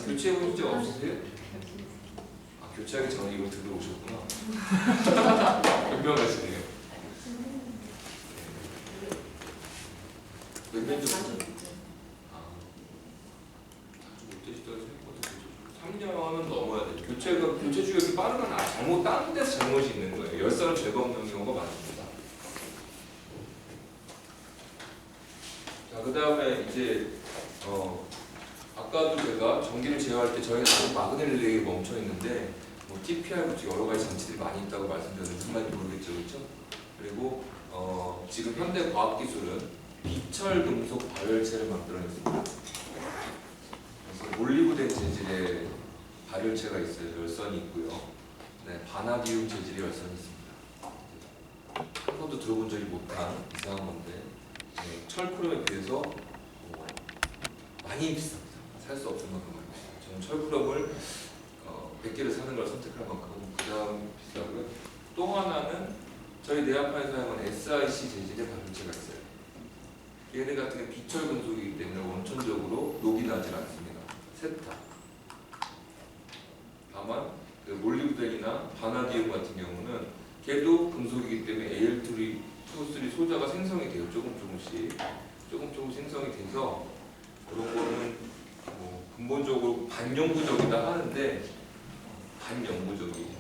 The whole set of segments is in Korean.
교체해본 적 없으세요? 아, 교체하기 전에 이걸 들어오셨구나. 변명하시네요. 몇 년 정도? 자주 못 되시다고 생각보다 3년은 넘어야 돼요. 교체 주기가 빠르면 잘못 다른 데서 잘못이 있는 거예요. 열선을 제거 없는 경우가 많습니다. 자, 그 다음에 이제 아까도 제가 전기를 제어할 때 저희는 아직 마그넬 릴레이에 멈춰 있는데 뭐 TPR 같은 여러 가지 장치들이 많이 있다고 말씀드렸는데 무슨 말인지 모르겠죠, 그렇죠? 그리고 지금 현대 과학 기술은 비철 금속 발열체를 만들어냈습니다. 그래서 몰리브덴 재질의 발열체가 있어요. 열선이 있고요. 네, 바나디움 재질의 열선이 있습니다. 한 번도 들어본 적이 못한 이상한 건데 네, 철크롬에 비해서 많이 비쌉니다. 살 수 없을 만큼 많이 비쌉니다. 저는 철크롬을 100개를 사는 걸 선택할 만큼 그 다음 비싸고요. 또 하나는 저희 내압판에 사용하는 SiC 재질의 발열체가 있어요. 얘네 같은 게 비철 금속이기 때문에 원천적으로 녹이 나질 않습니다. 세타. 다만 그 몰리브덴이나 바나디움 같은 경우는 걔도 금속이기 때문에 Al2, 3 소자가 생성이 돼요. 조금씩 생성이 돼서 그런 거는 뭐 근본적으로 반영구적이다 하는데 반영구적이죠.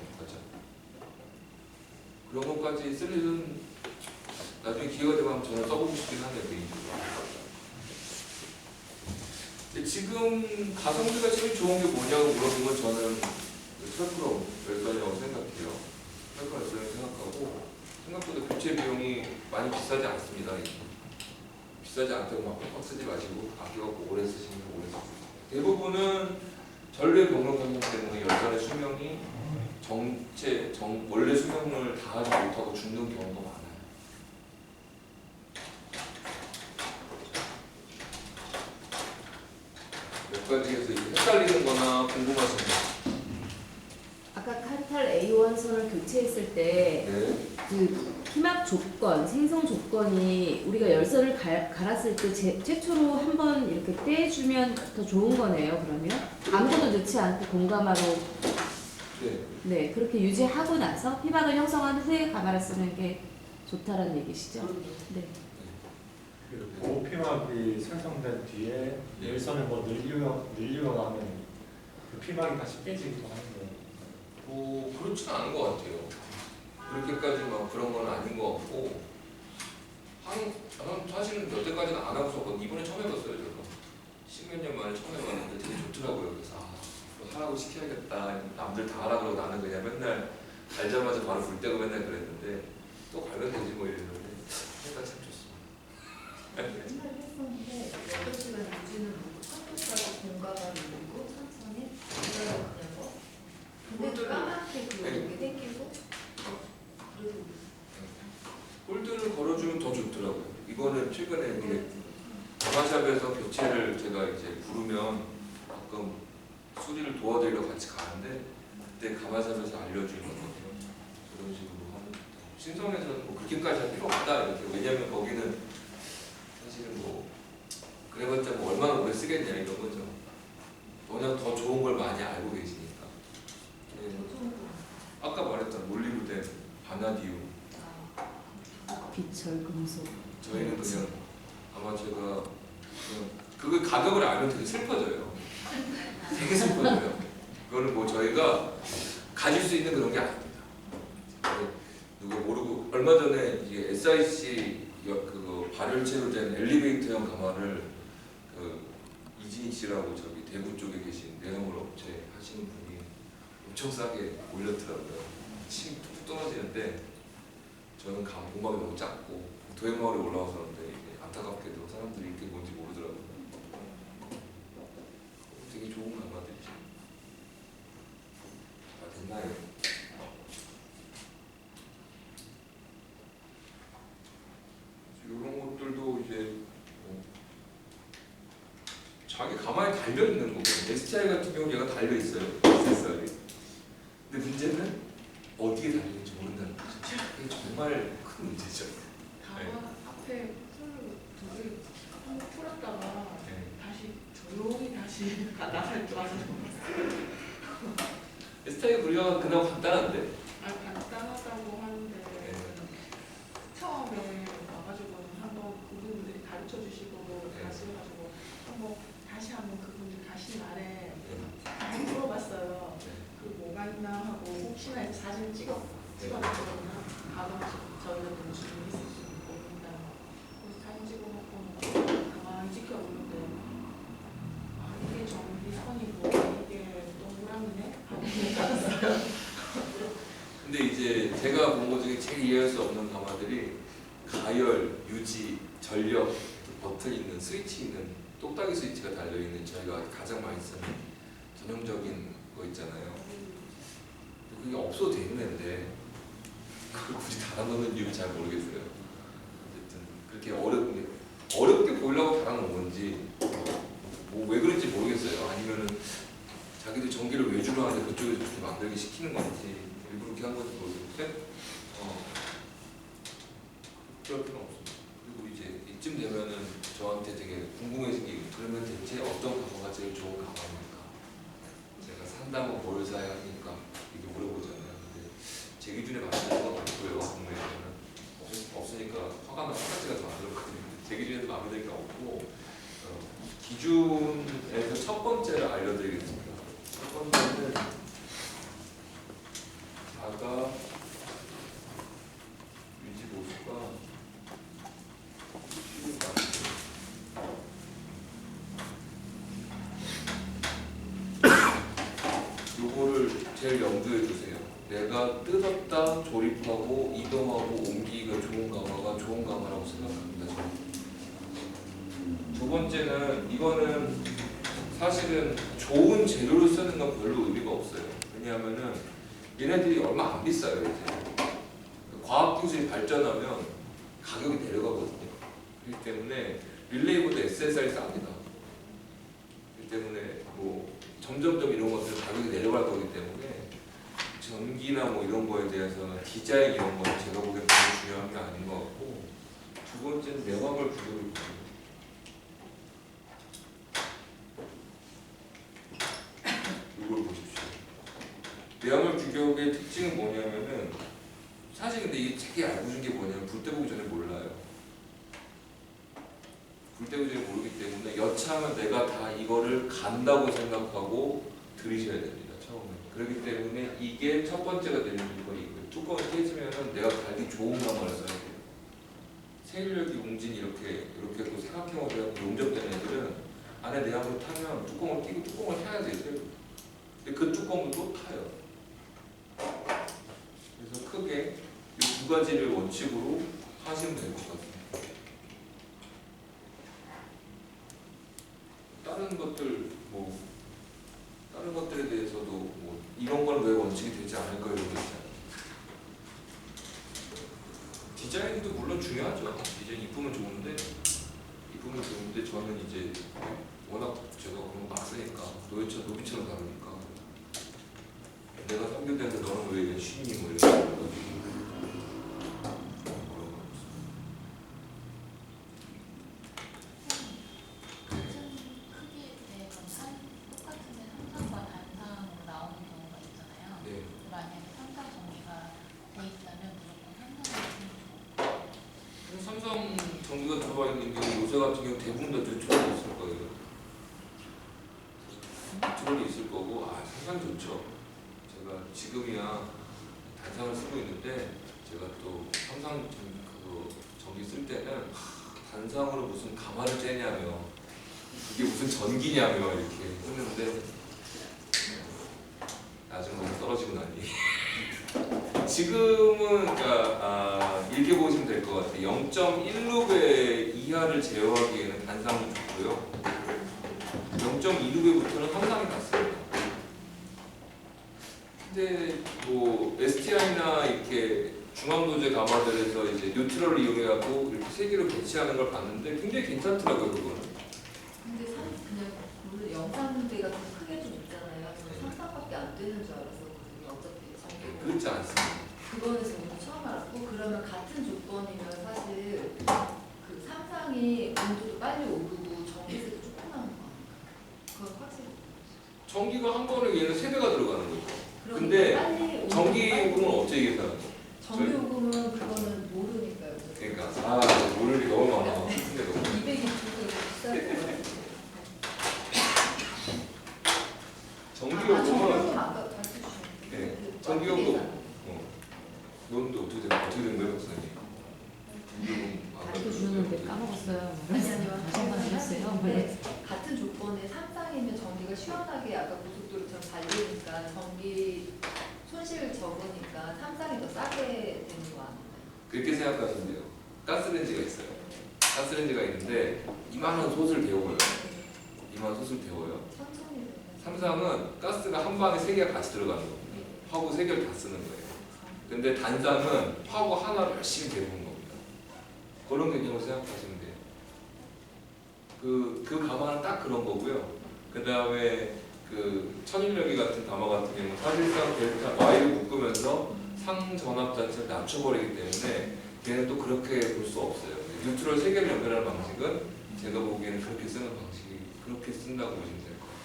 그런 것까지 쓸 일은 나중에 기회가 되면 저는 써보고 싶긴 하네요. 근데 지금 가성비가 제일 좋은 게 뭐냐고 물어보면 저는 철크롬 열선이라고 생각해요. 철크롬 열선이라고 생각하고 생각보다 교체 비용이 많이 비싸지 않습니다. 비싸지 않다고 막 팍팍 쓰지 마시고 아껴갖고 오래 쓰시면 오래 쓰세요. 대부분은 전류의 병력 변동 때문에 열선의 수명이 원래 수명을 다하지 못하고 죽는 경우가 많아요. 몇 가지에서 헷갈리는 거나 궁금하신 거? 아까 카탈 A1선을 교체했을 때 그 피막 조건, 생성 조건이 우리가 열선을 갈았을 때 최초로 한번 이렇게 떼주면 더 좋은 거네요. 그러면 아무것도 넣지 않고 공가마로 네 그렇게 유지하고 나서 피막을 형성한 후에 가마를 쓰는 게 좋다라는 얘기시죠? 네. 고피막이 생성된 뒤에 열선을 뭐 늘리거나 하면 그 피막이 다시 깨지기도 하는데 그렇지는 않은 것 같아요. 그렇게까지 막 그런 건 아닌 것 같고 저는 사실은 여태까지는 안 하고 있었거든요. 이번에 처음 해봤어요. 제가 10몇 년 만에 처음 해봤는데 되게 좋더라고요. 그래서 하라고 시켜야겠다. 남들 다 하라 그러고 나는 그냥 맨날 알자마자 바로 불 떼고 맨날 그랬는데 또 갈면 되지 뭐 이랬는데 생각 참 좋습니다. 옛날에 했었는데 8시간 유지는 못하고 컴퓨터로 공가가 누르고 천천히 기다렸냐고 근데 까맣게 그 여기 땡기고 그래도 홀드를 걸어주면 더 좋더라고요. 이거는 최근에 이제 가마샵에서 교체를 제가 이제 부르면 가끔 수리를 도와드리러 같이 가는데 그때 가마샵에서 알려주는 거거든요. 그런 식으로 하면 신성에서는 뭐 그렇게까지 할 필요 없다 이렇게. 왜냐하면 거기는 사실은 뭐 그래봤자 뭐 얼마나 오래 쓰겠냐 이런 거죠. 워낙 더 좋은 걸 많이 알고 계시니까. 아까 말했던 몰리브덴, 바나디움 비철 금속. 저희는 그냥 아마 제가 그거 가격을 알면 되게 슬퍼져요. 되게 슬퍼져요. 그거는 뭐 저희가 가질 수 있는 그런 게 아닙니다. 누가 모르고 얼마 전에 이게 SiC 그거 발열체로 된 엘리베이터형 가마를 그 이진희 씨라고 저기 대구 쪽에 계신 내화물 업체 하시는 분이 엄청 싸게 올렸더라고요. 침이 툭툭 떨어지는데 저는 공방이 너무 작고 도행마을에 올라와서는데 안타깝게도 사람들이 이게 뭔지 모르더라고요. 되게 좋은 가마들이죠. 다 됐나요? 이런 것들도 이제 자기 가만히 달려 있는 거거든요. STI 같은 경우 얘가 달려 있어요. SSR이. 근데 문제는 어디에 달리는지 모른다는 거죠. 이게 정말 큰 문제죠. 앞에 풀을 두개 풀었다가 네. 다시 조용히 다시 집가 나갈 줄 알아서 스타일 분류가 그나마 간단한데. 간단하다고 하는데 처음에 와가지고는 한번 그분들이 가르쳐 주시고 가셔가지고 한번 다시 한번 그분들 가신 날에 많이 물어봤어요. 그 뭐가 있나 하고 혹시나 해서 사진 찍어놨거든요. 가방 저희가 좀 주문이 있을 수 있고 그런다. 그래서 사진 찍어놓고 가만히 지켜보는데 이게 정비선이고 이게 동그라미네 하고 생각했어요. 근데 이제 제가 본 것 중에 제일 이해할 수 없는 가마들이 가열, 유지, 전력 버튼 있는 스위치 있는 똑딱이 스위치가 달려있는 저희가 가장 많이 쓰는 전형적인 거 있잖아요. 그게 없어도 되는 앤데 그걸 굳이 달아놓는 이유를 잘 모르겠어요. 어쨌든 그렇게 어렵게 보이려고 달아놓은 건지 뭐 왜 그런지 모르겠어요. 아니면은 자기들 전기를 외주로 하는데 그쪽에서 그렇게 만들게 시키는 건지 일부러 그렇게 한 건지 모르겠는데 그럴 필요는 없습니다. 그리고 이제 이쯤 되면은 저한테 되게 궁금해진 게 그러면 대체 어떤 가마가 제일 좋은 가마입니까? 제가 산다면 뭘 사야 하니까 이렇게 물어보잖아요. 근데 제 기준에 맞는 건 없고요. 국내에서는 없으니까 화가 나서 화가지가 만들었거든요. 제 기준에도 마음에 드는 게 없고 기준에서 첫 번째를 알려드리겠습니다. 첫 번째는 자가 유지 보수가 요거를 제일 염두에 두세요. 내가 뜯었다 조립하고 이동하고 옮기기가 좋은 가마가 좋은 가마라고 생각합니다. 저는. 두 번째는 이거는 사실은 좋은 재료를 쓰는 건 별로 의미가 없어요. 왜냐하면은 얘네들이 얼마 안 비싸요. 이제 과학 기술이 발전하면 가격이 내려가거든요. 그렇기 때문에 릴레이보다 SSR이 쌉니다. 그렇기 때문에 뭐 점점점 이런 것들은 가격이 내려갈 거기 때문에 전기나 뭐 이런 거에 대해서는 디자인 이런 거는 제가 보기엔 별로 중요한 게 아닌 것 같고 두 번째는 내화물 구조를 보는 이걸 보십시오. 내화물 규격의 특징은 뭐냐면은 사실 근데 이게 되게 알고 준 게 뭐냐면 불 때 보기 전에 몰라요. 불 때 보기 전에 모르기 때문에 여차하면 내가 다 이거를 간다고 생각하고 들이셔야 됩니다. 처음에. 그렇기 때문에 이게 첫 번째가 되는 이거이고요. 뚜껑이 깨지면은 내가 갈기 좋은 가마를 써야 돼요. 세일력이 웅진이 이렇게 또 삼각형으로 해서 용접된 애들은 안에 내화물 타면 뚜껑을 끼고 뚜껑을 타야 돼요. 근데 그 뚜껑도 또 타요. 그래서 크게 이 두 가지를 원칙으로 하시면 될 것 같아요. 다른 것들에 대해서도 뭐 이런 건 왜 원칙이 되지 않을까 이런 거 있잖아요. 디자인도 물론 중요하죠. 디자인 이쁘면 좋은데 저는 이제 워낙 제가 그런 거 막 쓰니까 노비처럼 다루니까 내가 상교대한테 너는 왜 이런 쉬니 뭐 이런 거 삼성 전기가 들어가 있는 게 요새 같은 경우 대부분 다 뉴트럴이 있을 거예요. 뉴트럴이 있을 거고 삼성 좋죠. 제가 지금이야 단상을 쓰고 있는데 제가 또 삼성 전기 쓸 때는 단상으로 무슨 가마를 째냐며 이게 무슨 전기냐며 이렇게 했는데 나중에 떨어지고 나니 지금은 그러니까 이렇게 보시면 될 것 같아요. 0.1루베 이하를 제어하기에는 단상이 좋고요. 0.2루베부터는 삼상이 낫습니다. 근데 뭐 STI나 이렇게 중앙도제 가마들에서 이제 뉴트럴을 이용해갖고 이렇게 세 개로 배치하는 걸 봤는데 굉장히 괜찮더라고요, 그거는. 근데 그냥 물론 영상 문제가 좀 크게 좀 있잖아요. 저는 상상밖에 안 되는 줄 알았었거든요. 어차피 전기. 그렇지 않습니다. 그거는 저도 처음 알았고 그러면 같은 조건이면 사실 그 삼상이 온도도 빨리 오르고 전기세도 조금 나는 거 아닐까요? 그건 확실히 전기가 한 번에 얘는 3배가 들어가는 거죠. 그럼 근데 빨리 전기 빨리 요금은 어떻게 계산하죠? 전기 요금은 그거는 모르니까요. 그러니까 모를 게 너무 많아. 근데 너무 200이 비쌀 거예요. 전기 전기 요금은 요금 아까 가르쳐 주셨는데. 네, 전기 요금. 넌도 어떻게 된 거예요, 박사님? 전기 요금 가르쳐 주는데 까먹었어요. 아니 아니요. 다시 한번 하셨어요. 네. 같은 조건에 삼상이면 전기가 시원하게 아까 고속도로처럼 달리니까 전기 손실 적으니까 삼상이 더 싸게 되는 거 아닌가요? 그렇게 생각하시면 돼요. 가스레인지가 있어요. 가스레인지가 있는데 2만 원 솥을 데워요. 2만 원 솥을 데워요. 천천히 되는 삼상은 가스가 한 방에 3개가 같이 들어가는 겁니다. 화구 3개를 다 쓰는 거예요. 근데 단상은 화구 하나를 열심히 데우는 겁니다. 그런 개념으로 생각하시면 돼요. 그 가마는 딱 그런 거고요. 그 다음에 그 천일여기 같은 가마 같은 경우는 사실상 델타 Y를 묶으면서 상전압 자체를 낮춰버리기 때문에 걔는 또 그렇게 볼 수 없어요. 뉴트럴 3개를 연결하는 방식은 제가 보기에는 그렇게 쓰는 방식이 그렇게 쓴다고 보시면 될 거예요.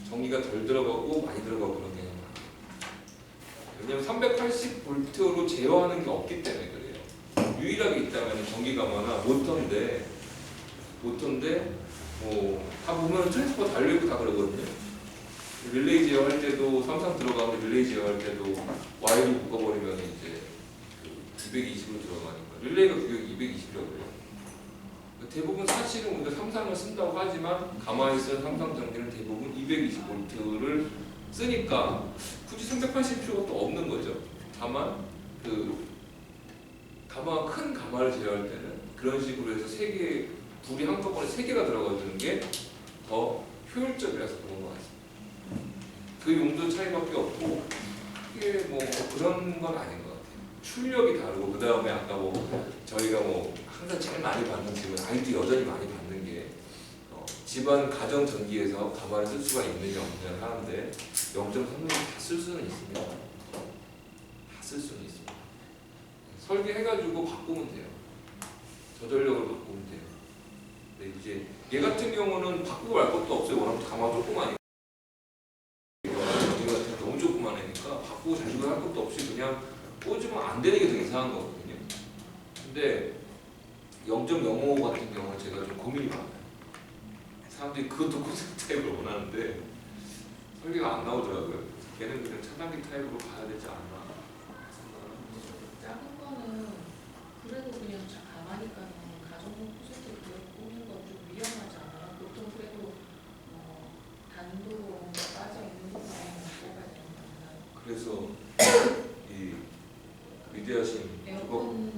전기가 덜 들어가고 많이 들어가고 그런 개념은 아니에요. 왜냐면 380V로 제어하는 게 없기 때문에 그래요. 유일하게 있다면 전기 가마나 모터인데 다 보면 트랜스포 달려있고 다 그러거든요. 릴레이 제어할 때도 삼상 들어가면 릴레이 제어할 때도 와이를 묶어버리면 이제 220으로 들어가니까 릴레이가 규격 220이라고 그래요. 대부분 사실은 우리가 삼상을 쓴다고 하지만 가만히 쓴 삼상 전기는 대부분 220V를 쓰니까 굳이 380 필요가 또 없는 거죠. 다만 큰 가마를 제어할 때는 그런 식으로 해서 불이 한꺼번에 3개가 들어가는 게 더 효율적이라서 그런 것 같습니다. 그 용도 차이밖에 없고 이게 뭐 그런 건 아닌 것 같아요. 출력이 다르고 그 다음에 아까 저희가 항상 제일 많이 받는 질문, 아직도 여전히 많이 받는 게 집안 가정 전기에서 가마를 쓸 수가 있느냐 없느냐 하는데 0.3mm 다 쓸 수는 있습니다. 다 쓸 수는 있습니다. 설계해가지고 바꾸면 돼요. 저전력을 바꾸면 돼요. 근데 이제 얘 같은 경우는 바꾸고 말 것도 없어요. 워낙 가마 조그마니까. 전기 같은 거 너무 조그마하니까 바꾸고 자주고 할 것도 없이 그냥 꽂으면 안 되는 게 더 이상한 거거든요. 근데 0.05 같은 경우는 제가 좀 고민이 많아요. 사람들이 그것도 콘센트 타입을 원하는데 설계가 안 나오더라고요. 걔는 그냥 차단기 타입으로 가야 되지 않나 생각합니다. 작은 거는 그래도 그냥 가마니까 가정용 콘센트 꽂는 건 좀 위험하지 않아요? 보통 그래도 단도로 뭔가 빠져 있는 부분에 꽂아야 되는 거 아니나요? 그래서 이 위대하신 에어컨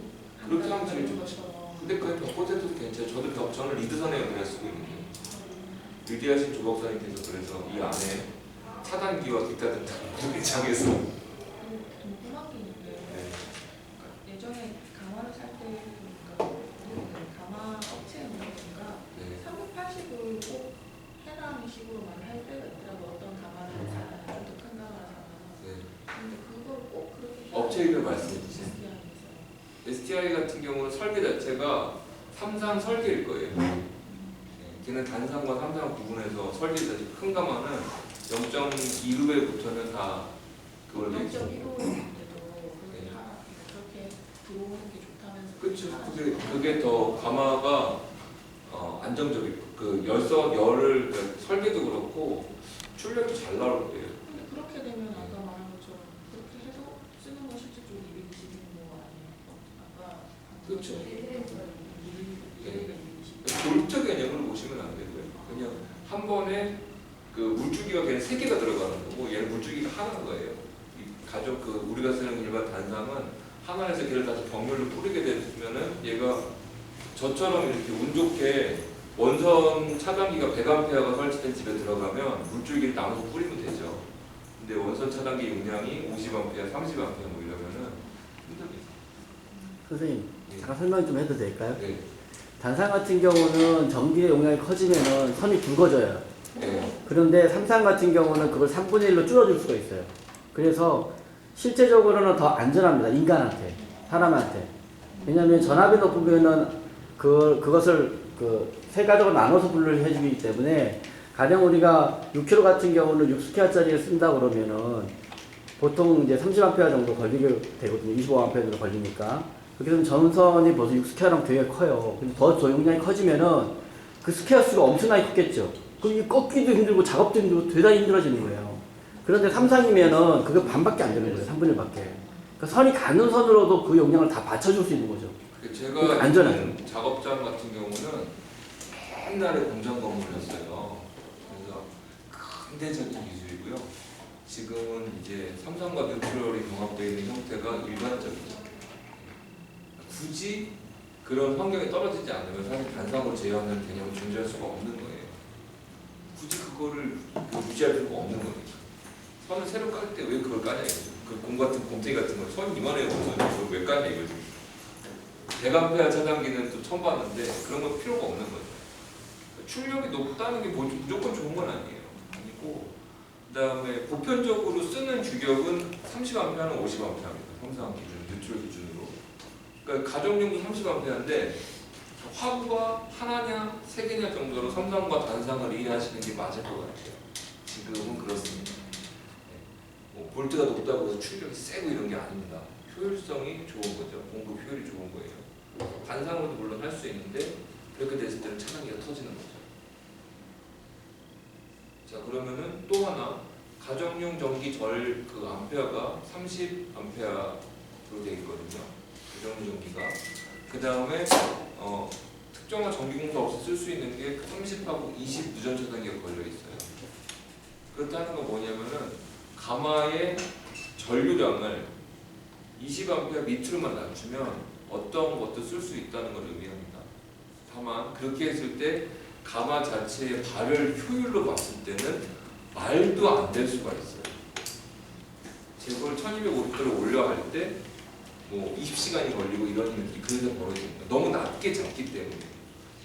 그렇게 하면 제일 되는 좋죠. 것처럼. 근데 그냥 벽꽂아도 괜찮아요. 저는 리드선에 연결해 쓰고 있는데 위대하신 조박사님께서 그래서 이 안에 차단기와 기타 등등 모든 장에서 궁금한 게 있는데 예전에 가마를 살 때 보니까 가마 업체에 보니까 380을 꼭 해당 식으로만 할 때가 있더라고. 어떤 가마를 사면 좀 더 큰 가마를 사면 근데 그걸 꼭 그렇게 업체 이름 말씀해 주세요. SDI에서 STI 같은 경우는 설계 자체가 삼상 설계일 거예요. 걔는 단상과 삼상을 구분해서 설계자 큰 가마는 0.2루벨부터는 다 그걸 돼 있죠. 0.15인데도 그렇게 그렇게 들어오는 게 좋다면서. 그렇죠. 그게 더 가마가 안정적이고 열을 설계도 그렇고 출력도 잘 나올 거예요. 근데 그렇게 되면 아까 말한 것처럼 그렇게 해서 쓰는 거 실질적으로 220인 거 아니에요? 아까 그렇죠. 네. 볼트 개념을 보시면 안 되고요. 그냥 한 번에 그 물줄기가 그냥 3개가 들어가는 거고 얘는 물줄기가 하나인 거예요. 우리가 쓰는 일반 단상은 하나에서 걔를 다시 병렬로 뿌리게 되면은 얘가 저처럼 이렇게 운 좋게 원선 차단기가 100A가 설치된 집에 들어가면 물줄기를 나눠서 뿌리면 되죠. 근데 원선 차단기 용량이 50A, 30A 뭐 이러면은 힘듭니다. 선생님, 잠깐 설명 좀 해도 될까요? 네. 단상 같은 경우는 전기의 용량이 커지면은 선이 굵어져요. 네. 그런데 삼상 같은 경우는 그걸 3분의 1로 줄여줄 수가 있어요. 그래서 실제적으로는 더 안전합니다. 인간한테, 사람한테. 왜냐하면 전압이 높으면은 그것을 세 가닥으로 나눠서 분류를 해주기 때문에 가령 우리가 6kg 같은 경우는 6스퀘어짜리를 쓴다 그러면은 보통 이제 30A 정도 걸리게 되거든요. 25A 정도 걸리니까. 그렇게 되면 전선이 벌써 6스퀘어랑 되게 커요. 근데 더 조용량이 커지면은 그 스퀘어 수가 엄청나게 컸겠죠. 그럼 이 꺾기도 힘들고 작업도 힘들고 대단히 힘들어지는 거예요. 그런데 3상이면은 그게 반밖에 안 되는 거예요. 3분의 1밖에. 그러니까 선이 가는 선으로도 그 용량을 다 맞춰줄 수 있는 거죠. 제가 그러니까 안전하죠. 있는 작업장 같은 경우는 옛날에 공장 건물이었어요. 그래서 근대적인 기술이고요. 지금은 이제 삼성과 뉴트럴이 병합되어 있는 형태가 일반적이죠. 굳이 그런 환경에 떨어지지 않으면 사실 단상으로 제어하는 개념은 존재할 수가 없는 거예요. 굳이 그거를 유지할 필요가 없는 거니까. 선을 새로 깔 때 왜 그걸 까냐 이거죠. 그 공 같은 곰탱이 같은 걸 선 이만해 보면 그걸 왜 까냐 이거죠. 대감폐화 차단기는 또 처음 봤는데 그런 건 필요가 없는 거죠. 출력이 높다는 게 무조건 좋은 건 아니에요. 아니고 그다음에 보편적으로 쓰는 규격은 30A는 50A입니다. 항상 기준, 뉴트럴 기준으로. 그러니까 가정용도 30A인데 화구가 하나냐 세 개냐 정도로 삼상과 단상을 이해하시는 게 맞을 것 같아요. 지금은 그렇습니다. 뭐 볼트가 높다고 해서 출력이 세고 이런 게 아닙니다. 효율성이 좋은 거죠. 공급 효율이 좋은 거예요. 단상으로도 물론 할 수 있는데 그렇게 됐을 때는 차단기가 터지는 거죠. 자, 그러면은 또 하나 가정용 전기 그 암페어가 30A로 되어 있거든요. 가정용 전기가. 그 다음에 특정한 전기공사 없이 쓸 수 있는 게 30하고 20 무전 차단기가 걸려 있어요. 그렇다는 건 뭐냐면은 가마의 전류량을 20A 밑으로만 낮추면 어떤 것도 쓸 수 있다는 걸 의미합니다. 다만 그렇게 했을 때 가마 자체의 발열 효율로 봤을 때는 말도 안 될 수가 있어요. 제걸 1250도로 올려 할 때 뭐 20시간이 걸리고 이런 일이 그래서 벌어집니다. 너무 낮게 잡기 때문에.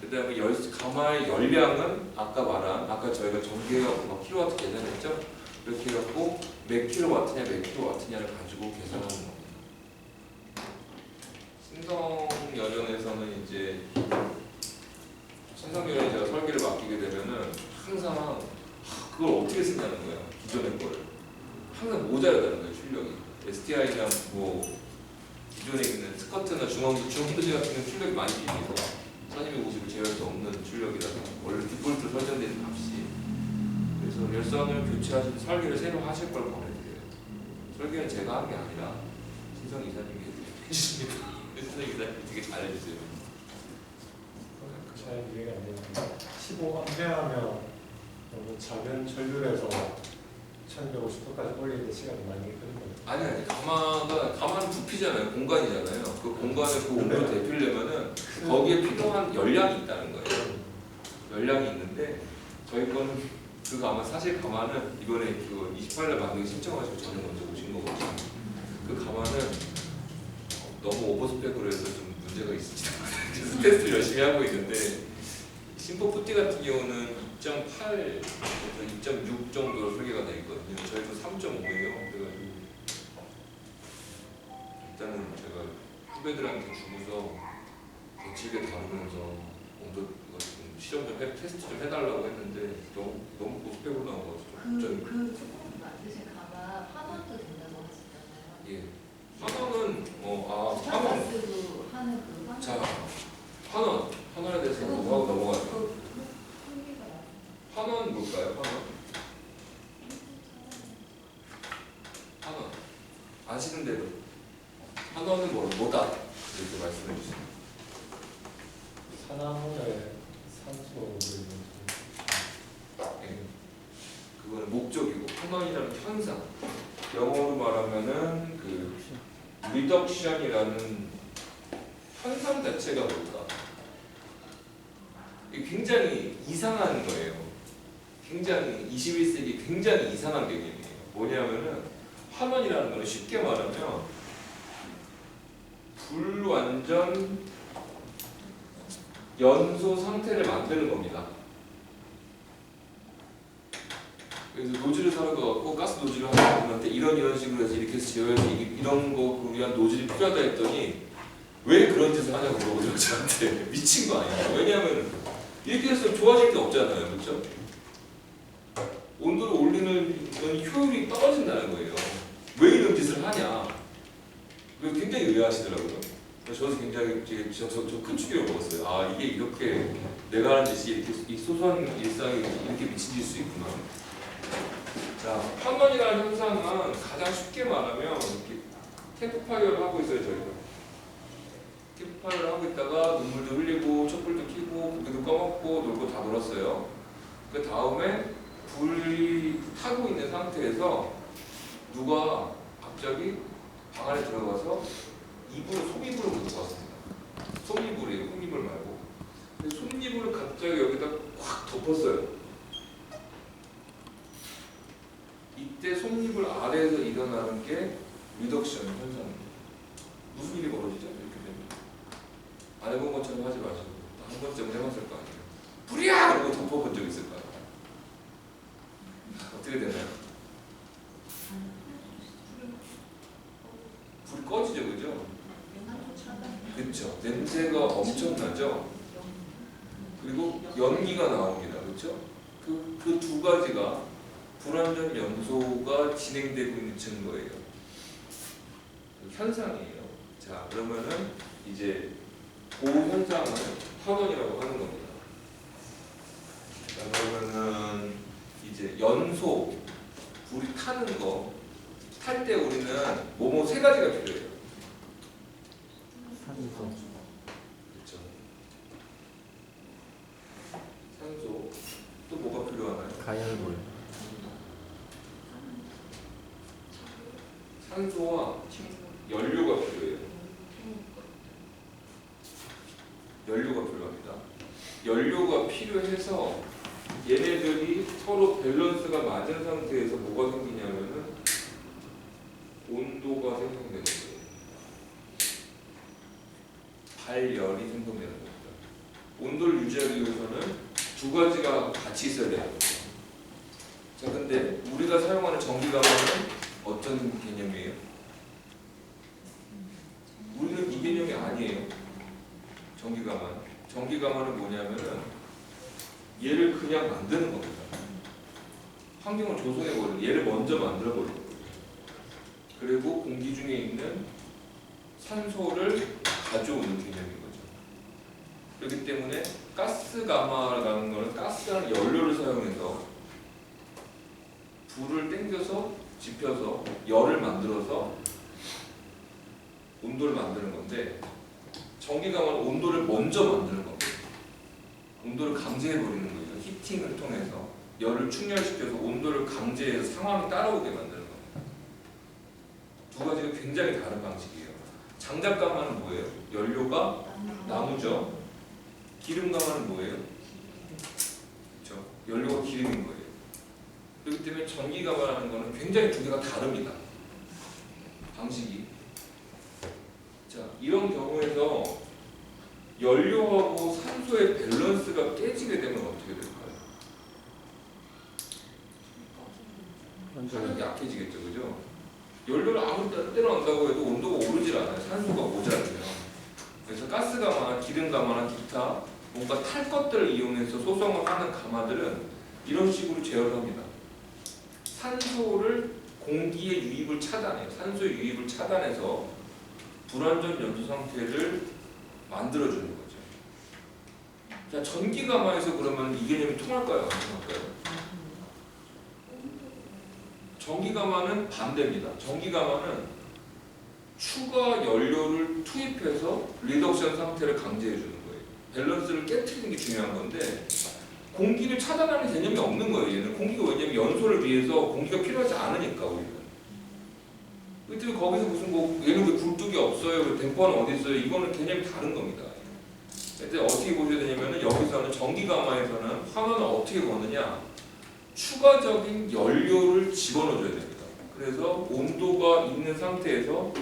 그 다음에 가마의 열량은 아까 저희가 전기해갖고 막 킬로와트 계산했죠? 이렇게 해갖고 몇 킬로와트냐 몇 킬로와트냐를 가지고 계산하는 겁니다. 신성연연에서는 이제 신성연연에 제가 설계를 맡기게 되면은 항상 그걸 어떻게 쓰냐는 거예요. 기존의 거를 항상 모자라다는 거예요. 출력이 STI나 뭐 기존에 있는 스커트나 중앙도시 같은 경우 출력이 많이 비립니다. 1250을 제어할 수 없는 출력이라서 원래 디폴트로 설정되는 값이. 그래서 열선을 교체하실 설계를 새로 하실 걸 권해드려요. 설계는 제가 한 게 아니라 신성 이사님이 해주십니다. 신성 이사님이 되게 잘해주세요. 잘 이해가 안 되는데 15A면 너무 작은 전류에서 1250도까지 올리는데 시간이 많이 걸리거든요. 아니 가마는 부피잖아요. 공간이잖아요. 그 공간에 그 온도를 대피려면은 거기에 필요한 열량이 있다는 거예요. 열량이 있는데 저희 거는 사실 가마는 이번에 그 28일 만들기 신청하시고 저는 먼저 오신 거거든요. 그 가마는 너무 오버스펙으로 해서 좀 문제가 있으시다. 그래서 테스트 열심히 하고 있는데 심포 푸티 같은 경우는 2.8에서 2.6 정도로 설계가 되어 있거든요. 저희도 3.5예요. 그래가지고 일단은 제가 후배들한테 주고서 거칠게 다루면서 온도 실험 좀 테스트 좀 해달라고 했는데 너무 고스펙으로 나와서 좀 그 조금 만드신 가마 환원도 된다고 하시잖아요. 예. 환원은 스타벅스도 하는 그 환원. 자, 환원에 대해서 하고 넘어가죠. 환원 뭘까요? 환원 아시는 대로 환원은 뭐다 이렇게 말씀해 주세요. 산화물에 산소를 예. 그거는 목적이고 환원이라는 현상. 영어로 말하면은 그 리덕션이라는 현상 자체가 뭘까? 이게 굉장히 이상한 거예요. 굉장히 21세기 굉장히 이상한 개념이에요. 뭐냐면은 환원이라는 거는 쉽게 말하면 불완전 연소 상태를 만드는 겁니다. 그래서 노즐을 사러갖고 가스 노즐을 하는 분한테 이런 식으로 해서 이렇게 지어야지 이런 거 위한 노즐이 필요하다 했더니 왜 그런 짓을 하냐고 물어보죠. 저한테. 미친 거 아니에요. 왜냐하면 이렇게 해서 좋아질 게 없잖아요. 그렇죠? 이해하시더라고요. 그래서 저도 굉장히 큰 충격을 먹었어요. 아, 이게 이렇게 내가 하는 짓이 이렇게 이 소소한 일상이 이렇게 미쳐질 수 있구나. 자, 환원이라는 현상은 가장 쉽게 말하면 이렇게 캠프파이어를 하고 있어요, 저희가. 캠프파이어를 하고 있다가 눈물도 흘리고 촛불도 켜고 고기도 꺼먹고 놀고 다 놀았어요. 그 다음에 불이 타고 있는 상태에서 누가 갑자기 방 안에 들어가서 이불을 솜이불을 갖고 왔습니다. 솜이불이에요. 솜이불 말고. 근데 솜이불을 갑자기 여기다 확 덮었어요. 이때 솜이불 아래에서 일어나는 게 리덕션 현상입니다. 무슨 일이 벌어지죠? 이렇게 되면 안 해본 것처럼 하지 마시고 한 번쯤은 해봤을 거 아니에요. 불이야! 그러고 덮어본 적 있을 거 아니에요. 어떻게 되나요? 불이 꺼지죠, 그죠? 그렇죠. 냄새가 엄청나죠. 그리고 연기가 나옵니다, 그렇죠? 그 두 가지가 불완전 염소가 진행되고 있는 증거예요. 현상이에요. 자, 그러면은 이제 그 현상을 환원이라고 하는 겁니다. 자, 그러면은 이제 연소 불이 타는 거 탈 때 우리는 뭐뭐 세 가지가 필요해요. 산소. 그렇죠. 산소 또 뭐가 필요하나요? 가열물. 산소와 연료가 필요해요. 연료가 필요합니다. 연료가 필요해서 얘네들이 서로 밸런스가 맞은 상태에서 뭐가 생기냐면은 온도가 생성되는 거예요. 발열이 생성되는 겁니다. 온도를 유지하기 위해서는 두 가지가 같이 있어야 돼요. 자, 근데 우리가 사용하는 전기가만은 어떤 개념이에요? 우리는 이 개념이 아니에요. 전기가만. 전기가만은 뭐냐면은 얘를 그냥 만드는 겁니다. 환경을 조성해버리는, 얘를 먼저 만들어버리는 거예요. 그리고 공기 중에 있는 산소를 가져오는 개념인 거죠. 그렇기 때문에 가스가마라는 것은 가스라는 연료를 사용해서 불을 땡겨서 지펴서 열을 만들어서 온도를 만드는 건데, 전기가마는 온도를 먼저 만드는 겁니다. 온도를 강제해버리는 거죠. 히팅을 통해서 열을 충혈시켜서 온도를 강제해서 상황이 따라오게 만드는 겁니다. 두 가지가 굉장히 다른 방식이에요. 장작가마는 뭐예요? 연료가 나무죠. 기름가마는 뭐예요? 그렇죠? 연료가 기름인 거예요. 그렇기 때문에 전기가마라는 거는 굉장히 두 개가 다릅니다. 방식이. 자, 이런 경우에서 연료하고 산소의 밸런스가 깨지게 되면 어떻게 될까요? 산소가 약해지겠죠, 그죠? 연료를 아무리 때려넣는다고 해도 온도가 오르질 않아요. 산소가 모자라요. 그래서 가스가마나 기름가마나 기타 뭔가 탈 것들을 이용해서 소성을 하는 가마들은 이런 식으로 제어를 합니다. 산소를 공기의 유입을 차단해요. 산소의 유입을 차단해서 불완전 염소 상태를 만들어주는 거죠. 자, 전기가마에서 그러면 이 개념이 통할까요? 안 통할까요? 전기가마는 반대입니다. 전기가마는 추가 연료를 투입해서 리덕션 상태를 강제해주는 거예요. 밸런스를 깨트리는 게 중요한 건데 공기를 차단하는 개념이 없는 거예요. 얘는 공기가 왜냐면 연소를 위해서 공기가 필요하지 않으니까 우리는. 그때 거기서 무슨 뭐 얘는 왜 굴뚝이 없어요? 댐퍼는 어디 있어요? 이거는 개념이 다른 겁니다. 근데 어떻게 보셔야 되냐면은 여기서는 전기가마에서는 화면을 어떻게 거느냐? 추가적인 연료를 집어넣어줘야 됩니다. 그래서 온도가 있는 상태에서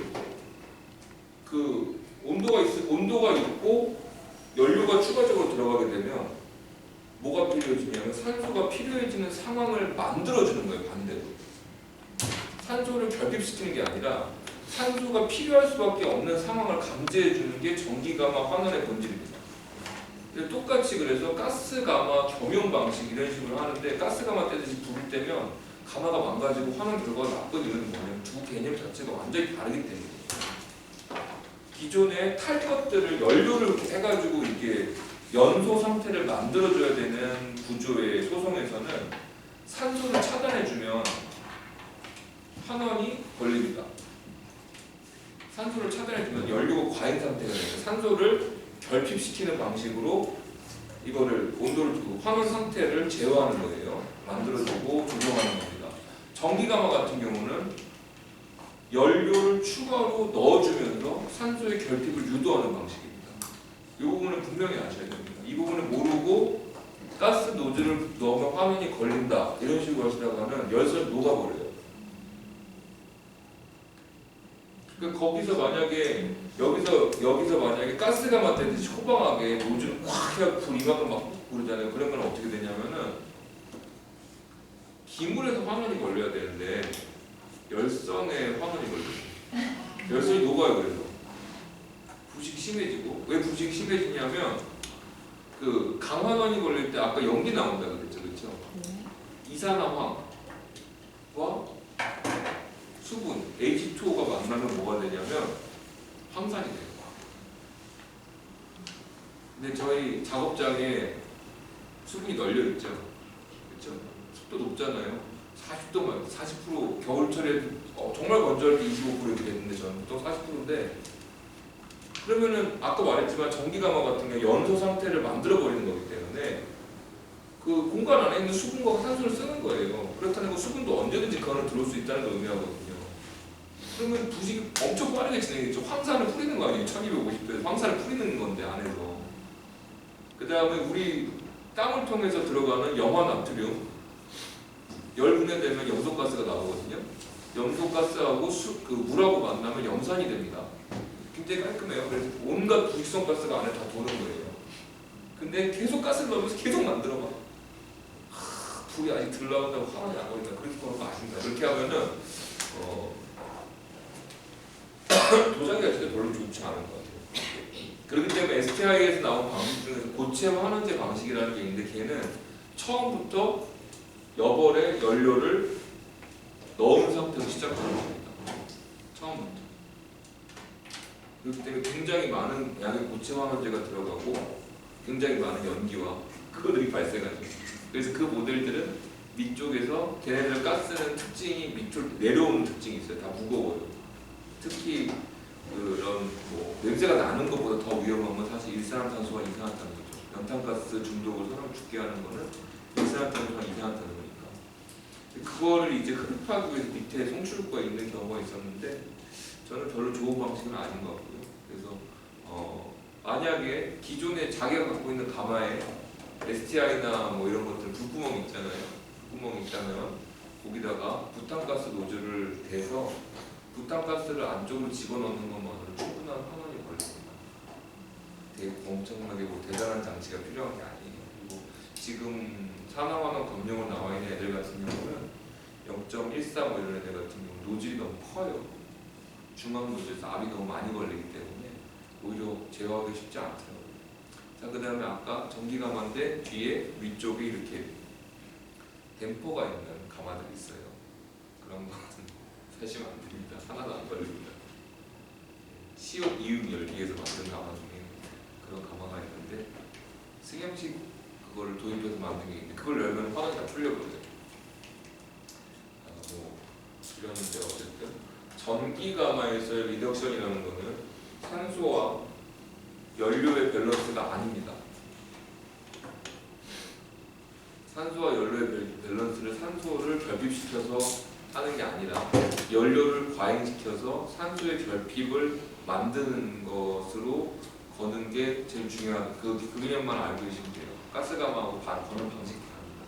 그 온도가 있고 연료가 추가적으로 들어가게 되면 뭐가 필요해지냐면 산소가 필요해지는 상황을 만들어주는 거예요. 반대로. 산소를 결핍시키는 게 아니라 산소가 필요할 수밖에 없는 상황을 강제해주는 게 전기가마 환원의 본질입니다. 똑같이 그래서 가스가마 겸용 방식 이런 식으로 하는데 가스가마 떼듯이 불을 떼면 가마가 망가지고 환원 결과가 나쁘게 되는 건 뭐냐면 두 개념 자체가 완전히 다르기 때문에 기존에 탈 것들을 연료를 해가지고 이렇게 연소 상태를 만들어줘야 되는 구조의 소송에서는 산소를 차단해주면 환원이 걸립니다. 산소를 차단해주면 연료가 과잉 상태가 돼요. 산소를 결핍시키는 방식으로 이거를 온도를 두고 환원 상태를 제어하는 거예요. 만들어주고 조정하는 겁니다. 전기가마 같은 경우는 연료를 추가로 넣어주면서 산소의 결핍을 유도하는 방식입니다. 이 부분은 분명히 아셔야 됩니다. 이 부분을 모르고 가스 노즐을 넣으면 화면이 걸린다 이런 식으로 하시다가는 열선이 녹아버려요. 그러니까 거기서 만약에 여기서 만약에 가스가 맞대듯이 호방하게 노즐을 확 해서 불 이만큼 막 부르잖아요. 그러면 어떻게 되냐면은 기물에서 화면이 걸려야 되는데 열선에 화면이 걸려요. 열선이 녹아요. 그래서 부식이 심해지고 왜 부식이 심해지냐면 그 강환원이 걸릴 때 아까 연기 나온다 그랬죠, 그렇죠? 이산화황과 수분 H2O가 만나면 뭐가 되냐면 황산이 돼요. 근데 저희 작업장에 수분이 널려 있죠, 그렇죠? 습도 높잖아요. 40도만 40% 겨울철에 정말 건조할 때 25% 이렇게 됐는데 저는 보통 40%인데 그러면은 아까 말했지만 전기가마 같은 경우 연소 상태를 만들어 버리는 거기 때문에 그 공간 안에 있는 수분과 산소를 쓰는 거예요. 그렇다는 건 수분도 언제든지 그 안에 들어올 수 있다는 걸 의미하거든요. 그러면 부식이 엄청 빠르게 진행되죠. 황산을 뿌리는 거 아니에요. 1250도에서 황산을 뿌리는 건데 안에서. 그 다음에 우리 땀을 통해서 들어가는 염화나트륨 열 분해되면 염소가스가 나오거든요. 염소가스하고 그 물하고 만나면 염산이 됩니다. 굉장히 깔끔해요. 그래서 온갖 부식성 가스가 안에 다 도는 거예요. 근데 계속 가스를 넣으면서 계속 만들어봐. 불이 아직 덜 나온다고 화환이 안 걸린다. 그래서 그런 거 아십니다. 그렇게 하면은 도자기가 진짜 별로 좋지 않은 것 같아요. 그렇기 때문에 STI에서 나온 방식 중에서 고체 환원제 방식이라는 게 있는데 걔는 처음부터 여벌에 연료를 넣은 상태로 시작하는 겁니다. 처음부터. 그렇기 때문에 굉장히 많은 양의 고체 환원제가 들어가고 굉장히 많은 연기와 그거들이 발생하죠. 그래서 그 모델들은 밑쪽에서 걔네들 가스는 특징이 밑으로 내려오는 특징이 있어요. 다 무거워요. 특히 그런 뭐 냄새가 나는 것보다 더 위험한 건 사실 일산화탄소와 이산화탄소죠. 연탄가스 중독으로 사람 죽게 하는 거는 일산화탄소와 이산화탄소니까. 그거를 이제 흡입하기 위해서 밑에 송출구가 있는 경우가 있었는데 저는 별로 좋은 방식은 아닌 것 같고요. 그래서 만약에 기존에 자기가 갖고 있는 가마에 STI나 뭐 이런 것들 불구멍 있잖아요. 불구멍 있다면 거기다가 부탄가스 노즐을 대서 부탄가스를 안쪽으로 집어넣는 것만으로 충분한 환원이 걸립니다. 되게 엄청나게 뭐 대단한 장치가 필요한 게 아니에요. 그리고 지금 산화환원 검정으로 나와 있는 애들 같은 경우는 0.14 뭐 이런 애들 같은 경우 노즐이 너무 커요. 중앙 노즐에서 압이 너무 많이 걸리기 때문에 오히려 제어하기 쉽지 않더라고요. 자, 그 다음에 아까 전기가마인데 뒤에 위쪽에 이렇게 댐퍼가 있는 가마들이 있어요. 그런 거는 사시면 안 됩니다. 하나도 안 걸립니다. CO 이음 열기에서 만든 가마 중에 그런 가마가 있는데 승형식 그거를 도입해서 만든 게 있는데 그걸 열면 화단이 다 풀려버려요. 뭐 이러는데 어쨌든 전기가마에서의 리덕션이라는 거는 산소와 연료의 밸런스가 아닙니다. 산소와 연료의 밸런스를 산소를 결핍시켜서 하는 게 아니라 연료를 과잉시켜서 산소의 결핍을 만드는 것으로 거는 게 제일 중요한 그 개념만 알고 계시면 돼요. 가스가마하고 거는 방식이 다릅니다.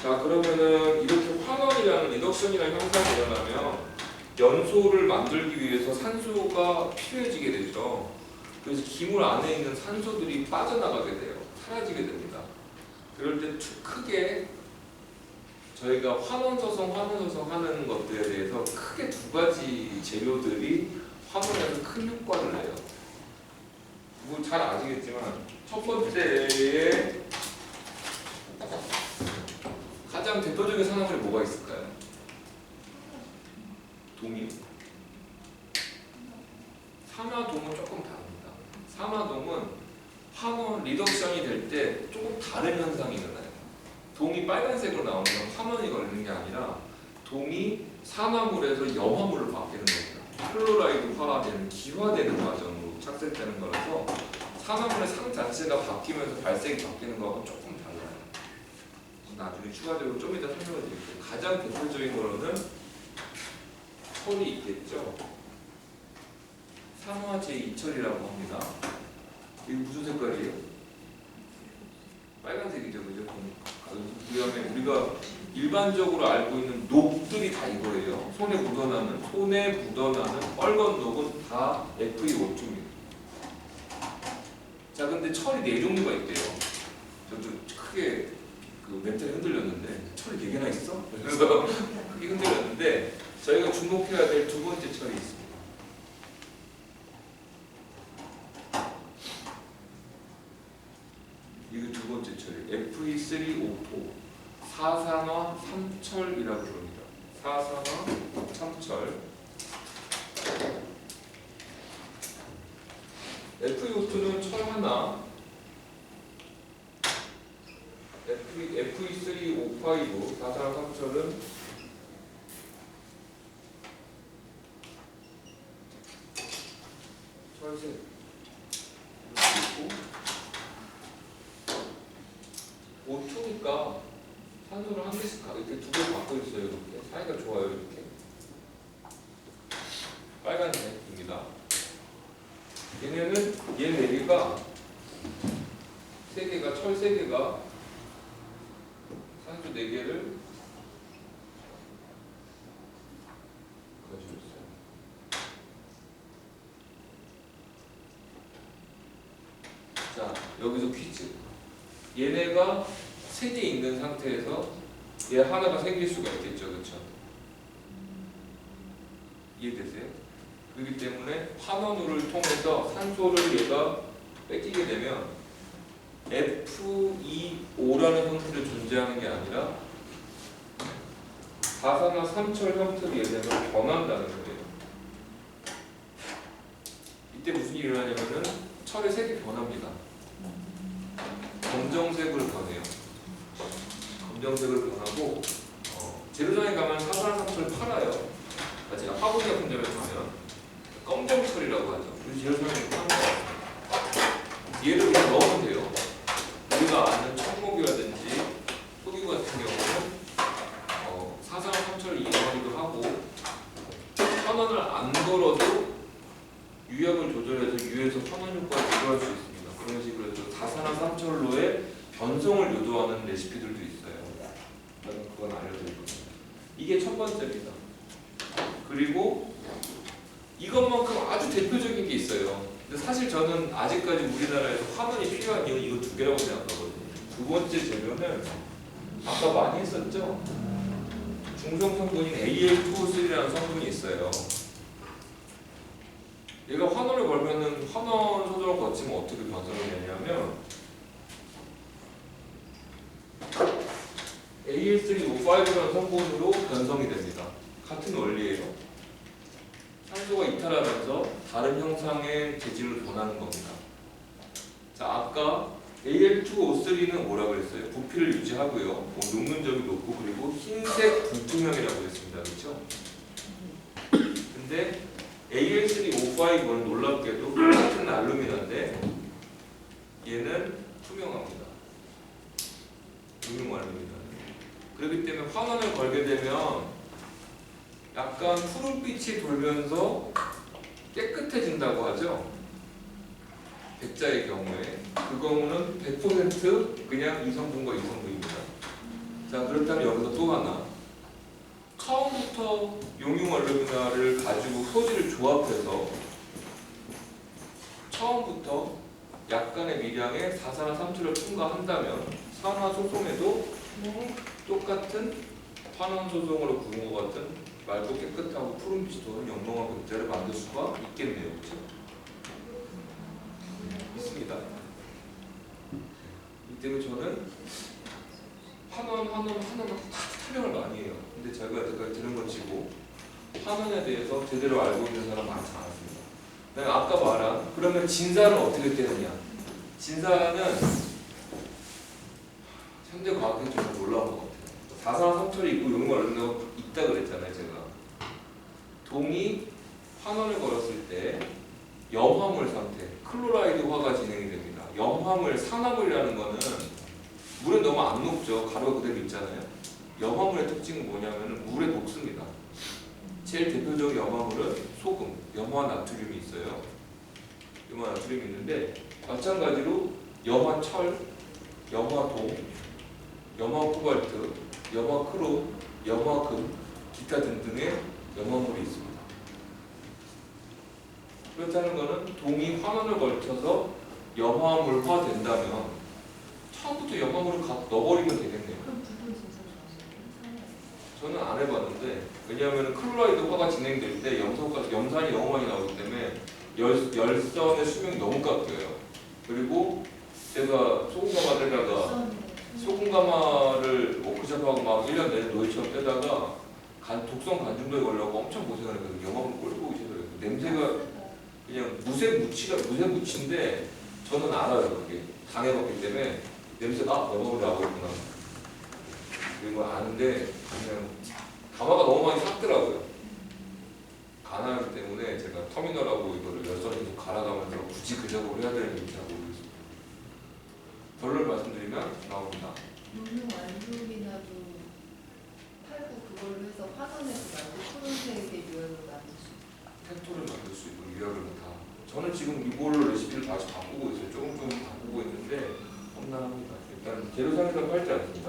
자, 그러면은 이렇게 환원이라는 리덕션이라는 현상이 일어나면 연소를 만들기 위해서 산소가 필요해지게 되죠. 그래서 기물 안에 있는 산소들이 빠져나가게 돼요. 사라지게 됩니다. 그럴 때 크게 저희가 환원소성 하는 것들에 대해서 크게 두 가지 재료들이 환원에서 큰 효과를 내요. 뭐 잘 아시겠지만 첫 번째에 가장 대표적인 산화물이 뭐가 있을까요? 동이. 삼화동은 조금 다릅니다. 삼화동은 환원 리덕션이 될 때 조금 다른 현상이 일어나요. 동이 빨간색으로 나오면 환원이 걸리는 게 아니라 동이 산화물에서 염화물로 바뀌는 겁니다. 클로라이드화되는 기화되는 과정으로 착색되는 거라서 산화물의 상 자체가 바뀌면서 발색이 바뀌는 거하고 조금 달라요. 나중에 추가적으로 좀 이따 설명을 드릴게요. 가장 대표적인 거로는 철이 있겠죠. 산화 제2철이라고 합니다. 이게 무슨 색깔이에요? 빨간색이죠, 그죠? 그다음에 우리가 일반적으로 알고 있는 녹들이 다 이거예요. 손에 묻어나는 빨간 녹은 다 FeO2입니다. 자, 근데 철이 4종류가 있대요. 저도 크게 그 멘탈이 흔들렸는데 철이 4개나 있어? 그래서 크게 흔들렸는데 저희가 주목해야 될 두 번째 철이 있습니다. 이거 두 번째 철이 Fe3O4 사산화 3철이라고 부릅니다. 사산화 3철. FeO2는 철 하나, Fe3O5 사산화 3철은 철색 이렇게 있고 O2니까 산소를 한 개씩 이렇게 두 개를 갖고 있어요. 이렇게 사이가 좋아요. 이렇게 빨간색입니다. 얘네는 얘 4개가 3개가 철 3개가 산소 4개를 가지고 있어요. 자, 여기서 퀴즈. 얘네가 3개 있는 상태에서 얘 하나가 생길 수가 있겠죠, 그렇죠? 이해되세요? 그렇기 때문에 환원우를 통해서 산소를 얘가 뺏기게 되면 FeO라는 형태로 존재하는 게 아니라 사산화 3철 형태로 얘네가 변한다는 거예요. 이때 무슨 일이 일어나냐면은 철의 색이 변합니다. 검정색으로 변해요. 검정색으로 변하고 재료장에 가면 사산화 3철 팔아요. 제가 화분 같은 데를 가면 검정철이라고 하죠. 그래서 재료장에 파는 거예요. 얘를 그냥 넣으면 돼요. 우리가 아는 청목이라든지 소기구 같은 경우는 사산화 3철을 이용하기도 하고 환원을 안 걸어도 유약을 조절해서 유에서 환원 효과를 유도할 수 있습니다. 그런 식으로 해서 사산화 3철로의 변성을 유도하는 레시피들도 있어요. 저는 그건 알려드리거든요. 이게 첫 번째입니다. 그리고 이것만큼 아주 대표적인 게 있어요. 근데 사실 저는 아직까지 우리나라에서 환원이 필요한 이유는 이거 2개라고 생각하거든요. 두 번째 재료는 아까 많이 했었죠? 중성 성분인 Al2O3라는 성분이 있어요. 얘가 환원을 걸면은 환원 소정을 거치면 어떻게 변성이 되냐면 Al3O5라는 성분으로 변성이 됩니다. 같은 원리예요. 산소가 이탈하면서 다른 형상의 재질로 변하는 겁니다. 자, 아까 Al2O3는 뭐라 그랬어요? 부피를 유지하고요. 녹는 점이 높고 그리고 흰색 불투명이라고 했습니다. 그렇죠? 근데 Al3O5는 놀랍게도 똑같은 알루미나인데 얘는 투명합니다. 투명 알루미나. 그렇기 때문에 환원을 걸게 되면 약간 푸른빛이 돌면서 깨끗해진다고 하죠. 백자의 경우에 그 경우는 100% 그냥 이 성분과 이 성분입니다. 자, 그렇다면 여기서 또 하나, 처음부터 용융 알루미나를 가지고 소지를 조합해서 처음부터 약간의 미량의 사산화 3철을 첨가한다면 산화 소송에도 똑같은 환원 소송으로 부은 것 같은 맑고 깨끗하고 푸른빛이 도는 영롱한 백자를 만들 수가 있겠네요. 그렇죠? 있습니다. 이 때문에 저는 환원 다 설명을 많이 해요. 근데 제가 여태까지 들은 것 치고 환원에 대해서 제대로 알고 있는 사람 많지 않았습니다. 내가 아까 말한 그러면 진사는 어떻게 되느냐? 진사는 현대 과학에 좀 놀라운 것 같아요. 사산화 삼철이 있고 이런 걸 있다 그랬잖아요, 제가. 동이 환원을 걸었을 때 염화물 상태, 클로라이드화가 진행이 됩니다. 염화물, 산화물이라는 거는 물에 너무 안 녹죠. 가루가 그대로 있잖아요. 염화물의 특징은 뭐냐면 물에 녹습니다. 제일 대표적인 염화물은 소금, 염화나트륨이 있어요. 염화나트륨이 있는데 마찬가지로 염화철, 염화동, 염화코발트, 염화크롬, 염화금, 기타 등등의 염화물이 있습니다. 그렇다는 것은 동이 환원을 걸쳐서 염화물화 된다면 처음부터 염화물을 넣어버리면 되겠네요. 그럼 두분 진짜 좋아하시는 저는 안 해봤는데 왜냐하면 클로라이드화가 진행될 때 염산이 너무 많이 나오기 때문에 열선의 수명이 너무 깎여요. 그리고 제가 소금 가마를 워크숍하고 막 1년 내내 노예처럼 빼다가 독성 간중독에 걸려고 엄청 고생을 했거든요. 영업을 꼴 보기 싫어요. 냄새가 그냥 무쇠 무치인데 저는 알아요. 그게 당해봤기 때문에 냄새가 영업을 나고 있구나. 그리고 아는데 그냥 가마가 너무 많이 삭더라고요. 가나하기 때문에 제가 터미널하고 이거를 열선에서 갈아가면서 굳이 그 작업을 해야 되는지 잘 모르겠습니다. 결론을 말씀드리면 나옵니다. 용융 완숙이나도 팔고 그걸로 해서 환원해서 만든 푸른색의 유약을 만들 수 있어요. 텍토를 만들 수 있고 유약을 다. 저는 지금 이걸로 레시피를 다시 바꾸고 있어요. 조금 바꾸고 있는데 험난합니다. 일단 재료상에서 팔지 않습니다.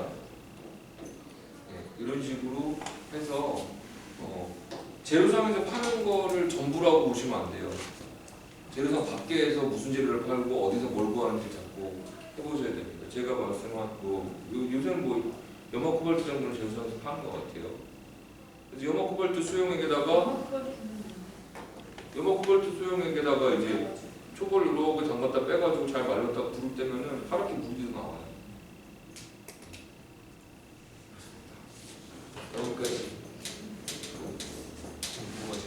네, 이런 식으로 해서 재료상에서 파는 거를 전부라고 보시면 안 돼요. 재료상 밖에서 무슨 재료를 팔고 어디서 뭘 구하는지 자꾸 해보셔야 됩니다. 제가 말씀한 요새는 염화코발트 정도는 재료상에서 파는 것 같아요. 그래서 염화코발트 수용액에다가 이제 초벌 이렇게 담갔다 빼가지고 잘 말렸다가 불을 떼면은 파랗게 물기도 나와요. 여기까지.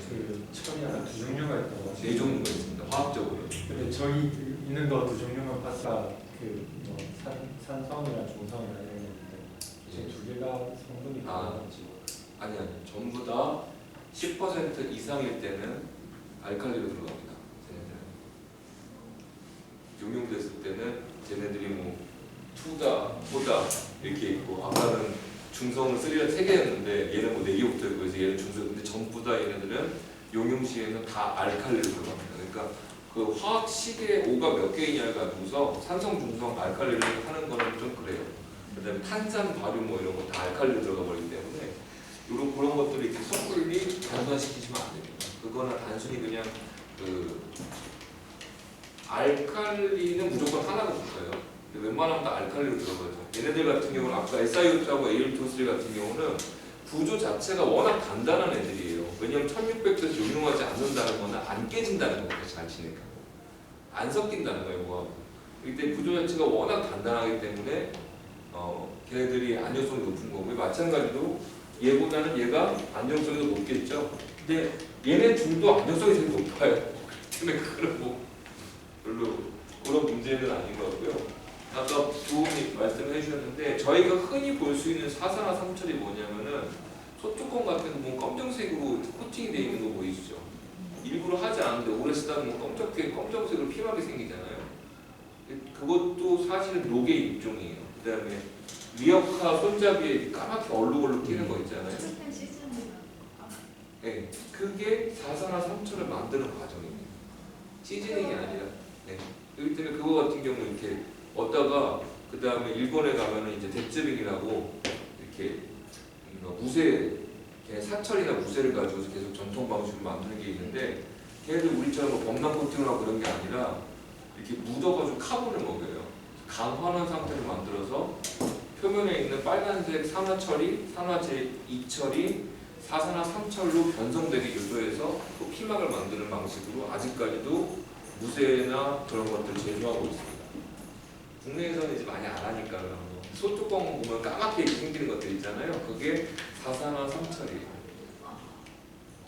그 첨이 하나 두 종류가 있다고 하시죠? 네 종류가 있습니다. 화학적으로. 근데 저희 있는 거 두 종류만 파스타 그뭐 산성이나 중성이나 이런 게 있는데 이제 두 개가 성분이 다르지. 아니 전부 다 10% 이상일 때는 알칼리로 들어갑니다. 쟤네들은 용용됐을 때는 쟤네들이 뭐 투다, 포다 이렇게 있고 아까는 중성은 3개였는데 얘는 뭐 4개부터 있고 그래서 얘는 중성. 근데 전부 다 얘네들은 용용 시에는 다 알칼리로 들어갑니다. 그러니까 그 화학식의 O가 몇 개이냐를 가지고서 산성, 중성, 알칼리를 하는 거는 좀 그래요. 그다음에 탄산, 바륨 뭐 이런 거 다 알칼리로 들어가 버리기 때문에 그런 것들을 이렇게 섣불리 변화시키시면 안 됩니다. 그거는 단순히 그냥 알칼리는 무조건 하나로 붙어요. 웬만하면 다 알칼리로 들어가죠. 얘네들 같은 경우는 아까 SiO2하고 Al2O3 같은 경우는 구조 자체가 워낙 단단한 애들이에요. 왜냐하면 1600도에서 용융하지 않는다는 거는 안 깨진다는 거예요. 잘 치니까. 안 섞인다는 거예요. 뭐하고. 그렇기 때문에 구조 자체가 워낙 단단하기 때문에 걔네들이 안정성이 높은 거고요. 마찬가지로 얘보다는 얘가 안정성이 더 높겠죠. 근데 얘네 둘도 안정성이 제일 높아요. 근데 그런 뭐 별로 그런 문제는 아닌 것 같고요. 아까 두 분이 말씀해 주셨는데 저희가 흔히 볼 수 있는 사산화 삼철이 뭐냐면은 소뚜껑 같은 거 보면 검정색으로 코팅이 되어 있는 거 보이시죠? 일부러 하지 않는데 오래 쓰다 보면 검정색으로 피막이 생기잖아요. 그것도 사실은 녹의 일종이에요. 그 다음에 리어카 손잡이에 까맣게 얼룩얼룩 끼는 거 있잖아요. 네, 그게 사산화 삼철을 만드는 과정입니다. 시즈닝이 아니라. 네. 그렇기 때문에 그거 같은 경우 이렇게 얻다가 그 다음에 일본에 가면은 이제 뎁즈링이라고 이렇게 무쇠, 사철이나 무쇠를 가지고 계속 전통 방식으로 만드는 게 있는데 걔네들 우리처럼 뭐 범람 코팅을 하고 그런 게 아니라 이렇게 묻어가지고 카본을 먹여요. 강화한 상태를 만들어서 표면에 있는 빨간색 산화철이 산화제 2철이 사산화 3철로 변성되게 유도해서 또 피막을 만드는 방식으로 아직까지도 무쇠나 그런 것들을 제조하고 있습니다. 국내에서는 이제 많이 안 하니까 소뚜껑 보면 까맣게 생기는 것들 있잖아요. 그게 사산화 3철이에요.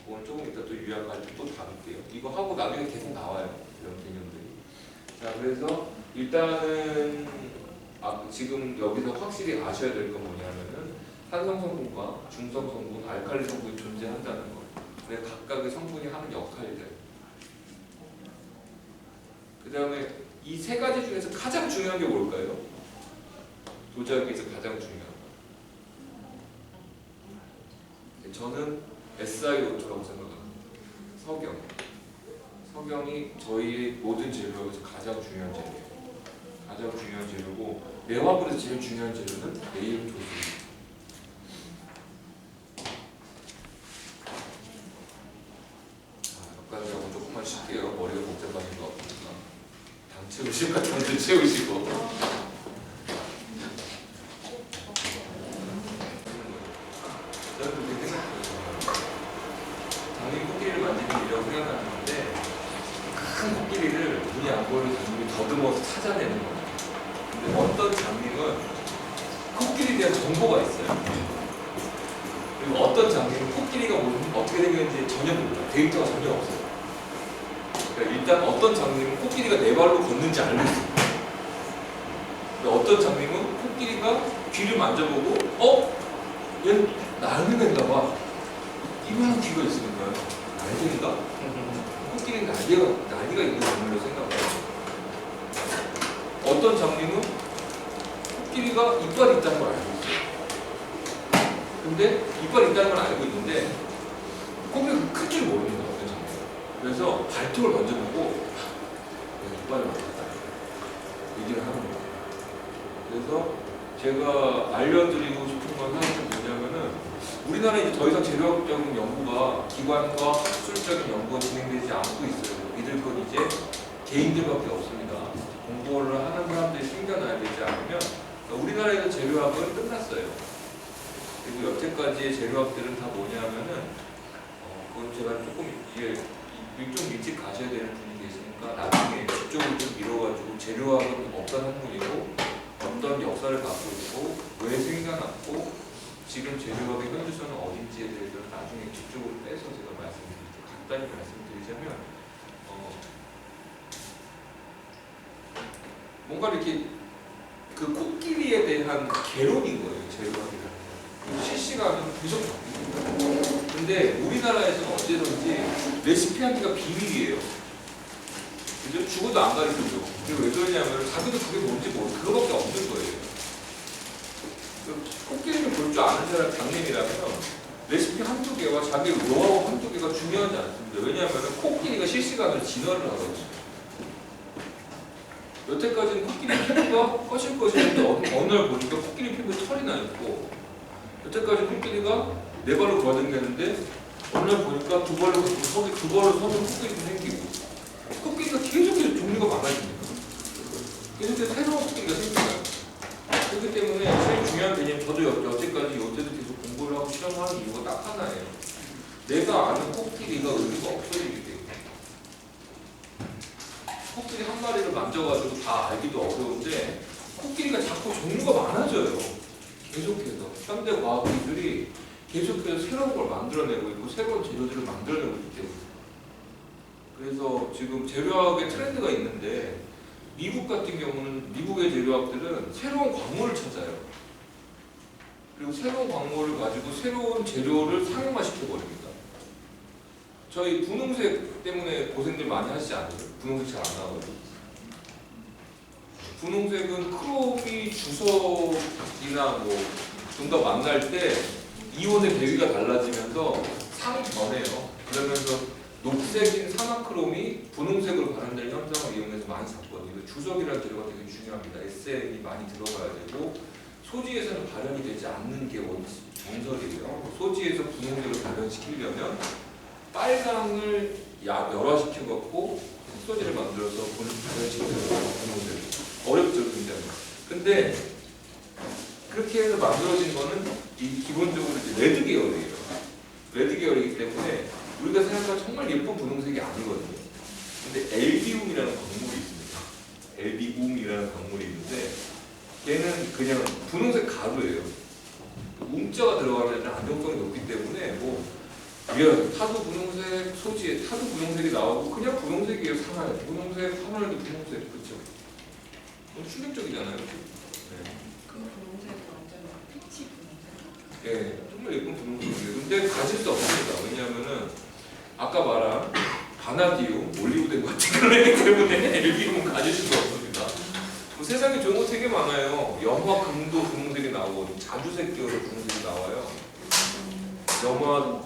그건 조금 이따 또 요약할 때 또 다룰게요. 이거 하고 나중에 계속 나와요. 이런 개념들이. 자, 그래서 일단은 지금 여기서 확실히 아셔야 될 건 뭐냐면은 산성 성분과 중성 성분, 알칼리 성분이 존재한다는 거. 왜 각각의 성분이 하는 역할들. 그 다음에 이 세 가지 중에서 가장 중요한 게 뭘까요? 도자기에서 가장 중요한 거. 저는 SiO2라고 생각합니다. 석영. 석영이 저희의 모든 재료에서 가장 중요한 재료예요. 가장 중요한 재료고 매화물에서 제일 중요한 재료는 네이온 조수입니다. 여기까지 하고 조금만 쉴게요. 머리가 복잡하신 것 같으니까. 당 채우시고 당도 채우시고. 저는 그렇게 생각해요. 당연히 코끼리를 만지는 일이라고 생각하는데 큰 코끼리를 눈이 안 보이는 장님이 더듬어서 찾아내는 거예요. 근데 어떤 장님은 코끼리에 대한 정보가 있어요. 그리고 어떤 장님은 코끼리가 어떻게 생겼는지 전혀 몰라요. 데이터가 전혀 없어요. 그러니까 일단 어떤 장님은 코끼리가 네 발로 걷는지 알고 있어요. 어떤 장님은 코끼리가 귀를 만져보고 얘는 나는 애인가 봐. 이만한 귀가 있으니까요. 날개인가? 코끼리는 날개가 있는 동물로 생각해요. 어떤 장님은 코끼리가 이빨이 있다는 걸 알고 있어요. 근데 이빨이 있다는 걸 알고 있는데 코끼리가 큰 줄 모릅니다. 어떤 장님은. 그래서 발톱을 만져보고 이빨을 만졌다. 얘기를 하는 거예요. 그래서 제가 알려드리고 싶은 건 사실 뭐냐면은 우리나라에 이제 더 이상 재료학적인 연구가 기관과 학술적인 연구가 진행되지 않고 있어요. 믿을 건 이제 개인들밖에 없습니다. 공부를 하는 사람들이 생겨나야 되지 않으면 우리나라에서 재료학은 끝났어요. 그리고 여태까지의 재료학들은 다 뭐냐면은 그건 제가 조금 이게 좀 일찍 가셔야 되는 분이 계시니까 나중에 이쪽으로 좀 밀어가지고 재료학은 어떤 학문이고 어떤 역사를 갖고 있고 왜 생겨났고 지금 재료학의 현주소는 어딘지에 대해서는 나중에 뒤쪽으로 빼서 제가 간단히 말씀드리자면 뭔가 이렇게 그 코끼리에 대한 개론인 거예요. 재료학이라는 게. 실시간은 계속 바뀝니다. 근데 우리나라에서는 언제든지 레시피 하기가 비밀이에요. 그죠? 죽어도 안 가르쳐줘. 그리고 왜 그러냐면 자기도 그게 뭔지 모르고 그거밖에 없는 거예요. 코끼리를 볼 줄 아는 사람 장님이라면 레시피 한두 개와 자기 노하우 한두 개가 중요하지 않습니다. 왜냐하면 코끼리가 실시간으로 진화를 하거든요. 여태까지는 코끼리 피부가 거실거실한데 어느 날 보니까 코끼리 피부에 털이 나 있고 여태까지 코끼리가 네 발로 걸어다녔는데 어느 날 보니까 두 발로 서는 코끼리도 생기고 코끼리가 계속해서 종류가 많아집니다. 계속해서 새로운 코끼리가 생겨나요. 그렇기 때문에 제일 중요한 개념, 저도 여태까지 요새도 계속 공부를 하고 실험하는 이유가 딱 하나예요. 내가 아는 코끼리가 의미가 없어지기 때문에. 코끼리 한 마리를 만져가지고 다 알기도 어려운데 코끼리가 자꾸 종류가 많아져요. 계속해서. 현대 과학기술이 계속해서 새로운 걸 만들어내고 있고 새로운 재료들을 만들어내고 있기 때문에. 그래서 지금 재료학의 트렌드가 있는데 미국 같은 경우는 미국의 재료학들은 새로운 광물을 찾아요. 그리고 새로운 광물을 가지고 새로운 재료를 상용화시켜버립니다. 저희 분홍색 때문에 고생들 많이 하시지 않아요? 분홍색 잘 안 나와요. 분홍색은 크롬이 주석이나 좀더 만날 때 이온의 대위가 달라지면서 상이 변해요. 그러면서 녹색인 산화크롬이 분홍색으로 변환되는 현상을 이용해서 많이 샀거든요. 주석이라는 재료가 되게 중요합니다. SN이 많이 들어가야 되고 소지에서는 발현이 되지 않는 게 정설이에요. 소지에서 분홍색을 발현시키려면 빨강을 열화시켜갖고 흑소지를 만들어서 발현시켜야 돼요. 분홍색. 어렵죠, 굉장히. 근데 그렇게 해서 만들어진 거는 기본적으로 이제 레드 계열이에요. 레드 계열이기 때문에 우리가 생각하는 정말 예쁜 분홍색이 아니거든요. 근데 엘비움이라는 광물이 있습니다. 엘비움이라는 광물이 있는데 걔는 그냥 분홍색 가루예요. 웅자가 들어가면 안정성이 높기 때문에 타도 분홍색 소지에 타도 분홍색이 나오고 그냥 분홍색이에요. 산화에 분홍색, 산화에도 분홍색, 그렇죠? 너무 충격적이잖아요. 네. 그 분홍색은 완전 피치 분홍색. 예, 정말 예쁜 분홍색이에요. 근데 가질 수 없습니다. 왜냐하면은 아까 말한 바나디움, 올리브덴 같은 그런 애기 때문에 일기움은 가질 수가 없습니다. 뭐 세상에 좋은 거 되게 많아요. 염화 금도 분홍색이 나오고 자주색 계열의 분홍색이 나와요. 염화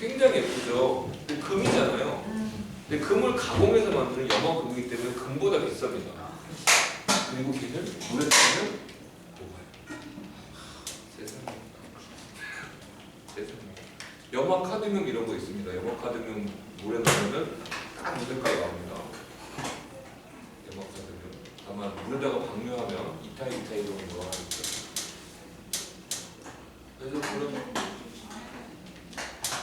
굉장히 예쁘죠. 근데 금이잖아요. 근데 금을 가공해서 만드는 염화 금이기 때문에 금보다 비쌉니다. 그리고 걔는 물에 타면 녹아요. 세상에. 세상에. 염화 카드뮴 이런 거 있습니다. 염화 카드뮴 물에 넣으면은 딱 무색깔이 나옵니다. 염화 카드뮴. 다만 물에다가 방류하면 이타이로 들어가니까. 그래서 그런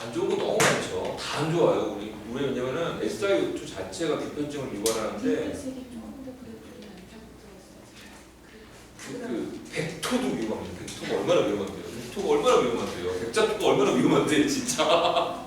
안 좋은 거 너무 많죠. 다 안 좋아요. 우리 왜냐면은 SiO2 자체가 비편증을 유발하는데 그 백토도 위험합니다. 백토가 얼마나 위험한데요? 백토가 얼마나 위험한데요? 백자토가 얼마나 위험한데 진짜.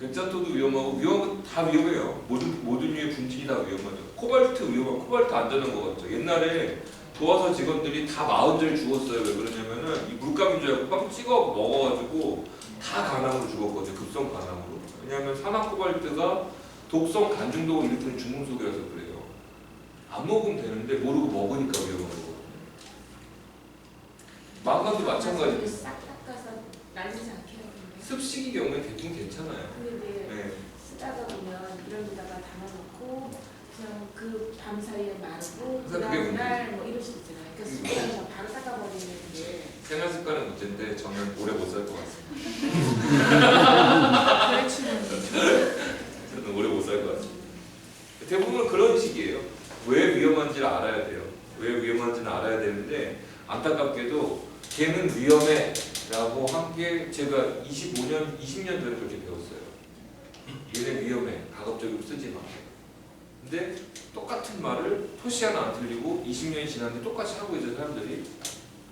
백자토도 위험하고 위험한 건 다 위험해요. 모든 류의 분진이 다 위험하죠. 코발트 위험한 코발트 안전한 거 같죠. 옛날에 도화서 직원들이 다 40절 죽었어요. 왜 그러냐면은 이 물감인 줄 알고 빵 찍어 먹어가지고 다 간암으로 죽었거든요. 급성 간암으로. 왜냐하면 산화 코발트가 독성 간 중독을 일으키는 중금속이라서 그래요. 안 먹으면 되는데 모르고 먹으니까 위험한 거거든요. 망간도 마찬가지예요. 싹 닦아서 날리지 않게 해요. 습식이 경우에 대충 괜찮아요. 근데 네. 쓰다가 보면 이런 데다가 담아놓고 그냥 그 밤 사이에 마르고 그 그러니까 그게 다음날 뭐 이럴 수 있잖아요. 그러니까 그게 습관에서 바로 닦아버리는 게 생활 습관은 문제인데 저는 오래 못 살 것 같습니다. 저는 오래 못 살 것 같습니다. 대부분 그런 식이에요. 왜 위험한지를 알아야 돼요. 왜 위험한지는 알아야 되는데 안타깝게도 걔는 위험해 라고 한 게 제가 25년, 20년 전에 그렇게 배웠어요. 얘네 위험해. 가급적이면 쓰지 마. 근데 똑같은 말을 토시 하나 안 틀리고 20년이 지났는데 똑같이 하고 있는 사람들이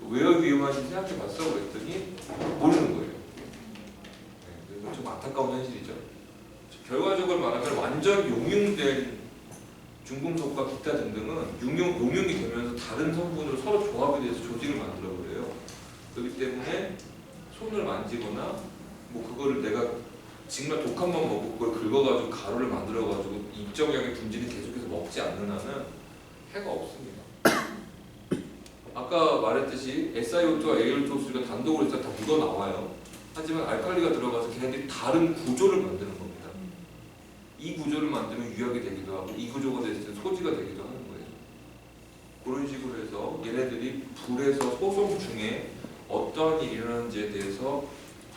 왜 위험한지 생각해 봤어? 그랬더니 모르는 거예요. 네, 그래서 좀 안타까운 현실이죠. 결과적으로 말하면 완전 용융된 중금속과 기타 등등은 용융이 되면서 다른 성분으로 서로 조합이 돼서 조직을 만들어 버려요. 그렇기 때문에 손을 만지거나 뭐 그거를 내가 정말 독한 만 먹고 그걸 긁어가지고 가루를 만들어가지고 일정량의 분진이 계속해서 먹지 않는 한은 해가 없습니다. 아까 말했듯이 SiO2와 AL2수가 단독으로 일단 다 묻어 나와요. 하지만 알칼리가 들어가서 걔네들이 다른 구조를 만드는 겁니다. 이 구조를 만들면 유약이 되기도 하고 이 구조가 됐을 때 소지가 되기도 하는 거예요. 그런 식으로 해서 얘네들이 불에서 소송 중에 어떠한 일이 일어나는지에 대해서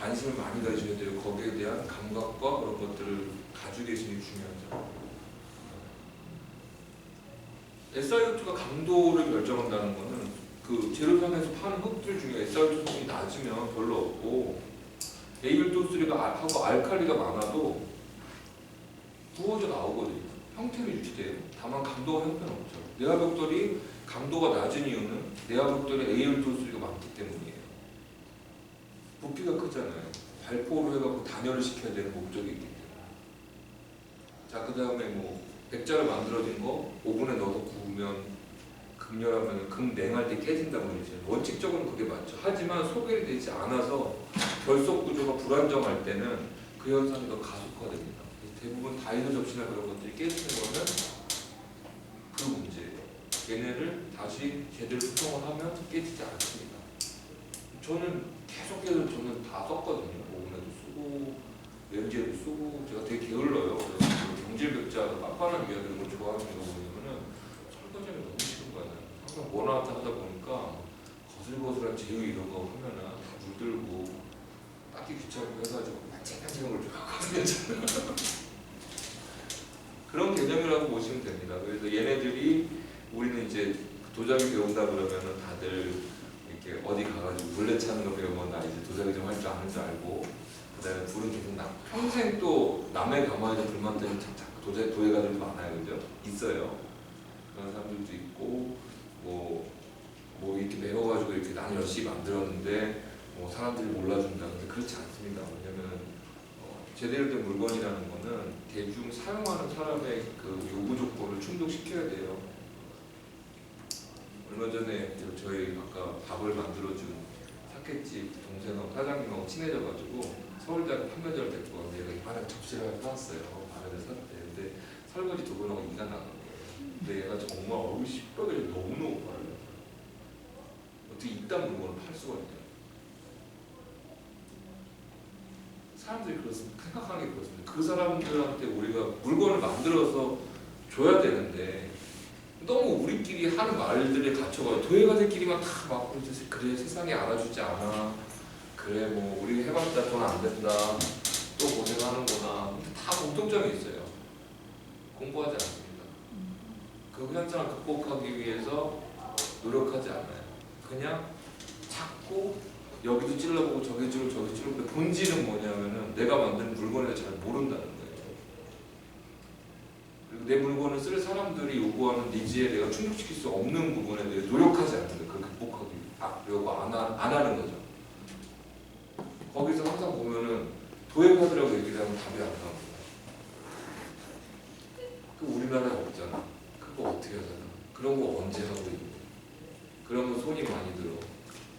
관심을 많이 가지셔야 돼요. 거기에 대한 감각과 그런 것들을 가지고 계시는 게 중요하죠. SiO2가 강도를 결정한다는 거는 그 재료상에서 파는 흙들 중에 SiO2 성분이 낮으면 별로 없고 AL2,3가 하고 알칼리가 많아도 부어져 나오거든요. 형태는 유지돼요. 다만 강도가 형편없죠. 내화벽돌이 강도가 낮은 이유는 내화벽돌에 AL2,3가 많기 때문이에요. 부피가 크잖아요. 발포로 해갖고 단열을 시켜야 되는 목적이 있기 때문에. 자, 그 다음에 뭐 백자로 만들어진 거 오븐에 넣어서 구우면 극렬하면 극냉할 때 깨진다고 그러죠. 원칙적으로는 그게 맞죠. 하지만 소개이 되지 않아서 결속 구조가 불안정할 때는 그 현상이 더 가속화됩니다. 대부분 다이소 접시나 그런 것들이 깨지는 거는 그 문제예요. 얘네를 다시 제대로 수정을 하면 깨지지 않습니다. 저는 계속해서 저는 다 썼거든요. 오븐에도 쓰고 렌즈에도 쓰고 제가 되게 게을러요. 그래서 경질백자 빤빤한 위아 이런 걸 좋아하는 거 보면은 설거지하기 너무 싫은 거예요. 항상 원아웃 하다 보니까 거슬거슬한 제유 이런 거 하면은 다 물들고 닦기 귀찮고 해가지고 쨍쨍한 걸 좋아하거든요. 저는. 그런 개념이라고 보시면 됩니다. 그래서 얘네들이 우리는 이제 도자기 배운다 그러면은 다들 이렇게 어디 가가지고 물레 차는 거 배우면 나 이제 도자기 좀 할 줄 아는 줄 알고 그다음에 불은 계속 평생 또 남의 가마에서 불만 때문에 자꾸 도예가들도 많아요, 그죠? 있어요. 그런 사람들도 있고 뭐 이렇게 배워가지고 이렇게 나는 열심히 만들었는데 사람들이 몰라준다. 근데 그렇지 않습니다. 왜냐면 제대로 된 물건이라는 거는 대중 사용하는 사람의 그 요구 조건을 충족시켜야 돼요. 얼마 전에 저희 아까 밥을 만들어준 사케집 동생하고 사장님하고 친해져가지고 서울대학교 판매자를 데리고 왔는데 얘가 이만한 접시를 하나 사왔어요. 마련을 샀대. 근데 설거지 두 번 하고 이가 나는 거예요. 근데 얘가 정말 얼굴이 시뻘겋게 너무너무 빨라요. 어떻게 이딴 물건을 팔 수가 있냐. 사람들이 그렇습니다. 생각하는 게 그렇습니다. 그 사람들한테 우리가 물건을 만들어서 줘야 되는데 너무 우리끼리 하는 말들에 갇혀가지고 도예가들끼리만 다 막 그래 세상이 알아주지 않아. 그래 뭐 우리 해봤자 돈 안 된다. 또 고생하는구나. 근데 다 공통점이 있어요. 공부하지 않습니다. 그 현상을 극복하기 위해서 노력하지 않아요. 그냥 자꾸 여기도 찔러보고 저기 찔러보고 저기 찔러보고 본질은 뭐냐면은 내가 만드는 물건에 잘 모른다는 거예요. 그리고 내 물건을 쓸 사람들이 요구하는 니즈에 내가 충족시킬 수 없는 부분에 대해 노력하지 않는 거예요. 그걸 극복하려고 안 하는 거죠. 거기서 항상 보면은 도예가들하고 얘기를 하면 답이 안 나옵니다. 그 우리나라에 없잖아. 그거 어떻게 하잖아. 그런 거 언제 하고 있니? 그런 거 손이 많이 들어.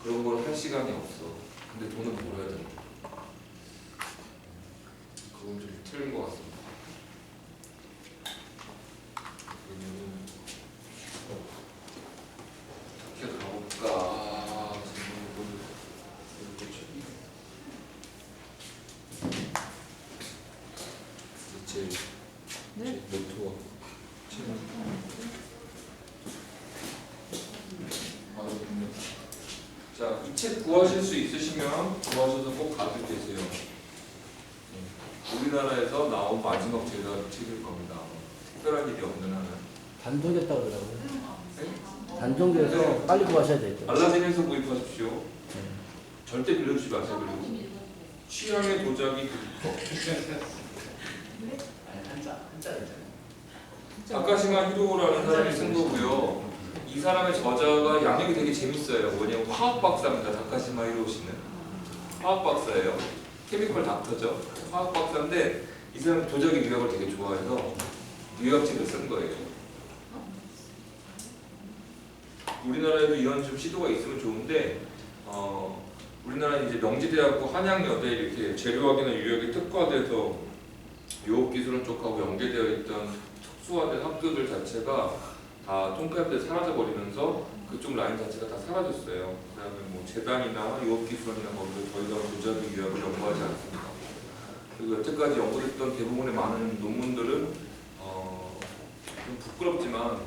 그런 걸 할 시간이 없어. 근데 돈은 벌어야 된다. 그건 좀 틀린 것 같습니다. 어떻게 가볼까? 제 노트와 자, 이 책 구하실 수 있으시면 구하셔서 꼭 가지고 계세요. 우리나라에서 나온 마지막 제가 책일 겁니다. 특별한 일이 없는 한은. 단종됐다고 그러더라고요. 네? 단종돼서 네. 빨리 구하셔야 되죠. 알라딘에서 구입하십시오. 절대 빌려주지 마세요. 그리고 취향의 도자기 다카시마 히로라는 사람이 쓴 거고요. 이 사람의 저자가 양력이 되게 재밌어요. 뭐냐면 화학 박사입니다. 다카시마 히로 씨는 화학 박사예요. 케미컬 닥터죠. 화학 박사인데 이 사람 도자기 유학을 되게 좋아해서 유학책을 쓴 거예요. 우리나라에도 이런 좀 시도가 있으면 좋은데 우리나라는 이제 명지대학교 한양여대 이렇게 재료학이나 유학에 특화돼서 유업기술원 쪽하고 연계되어 있던 특수화된 학교들 자체가 다 통합돼 사라져버리면서 그쪽 라인 자체가 다 사라졌어요. 그 다음에 뭐 재단이나 유업기술원이나 거기서 더 이상 도자기 유학을 연구하지 않습니다. 그리고 여태까지 연구됐던 대부분의 많은 논문들은 좀 부끄럽지만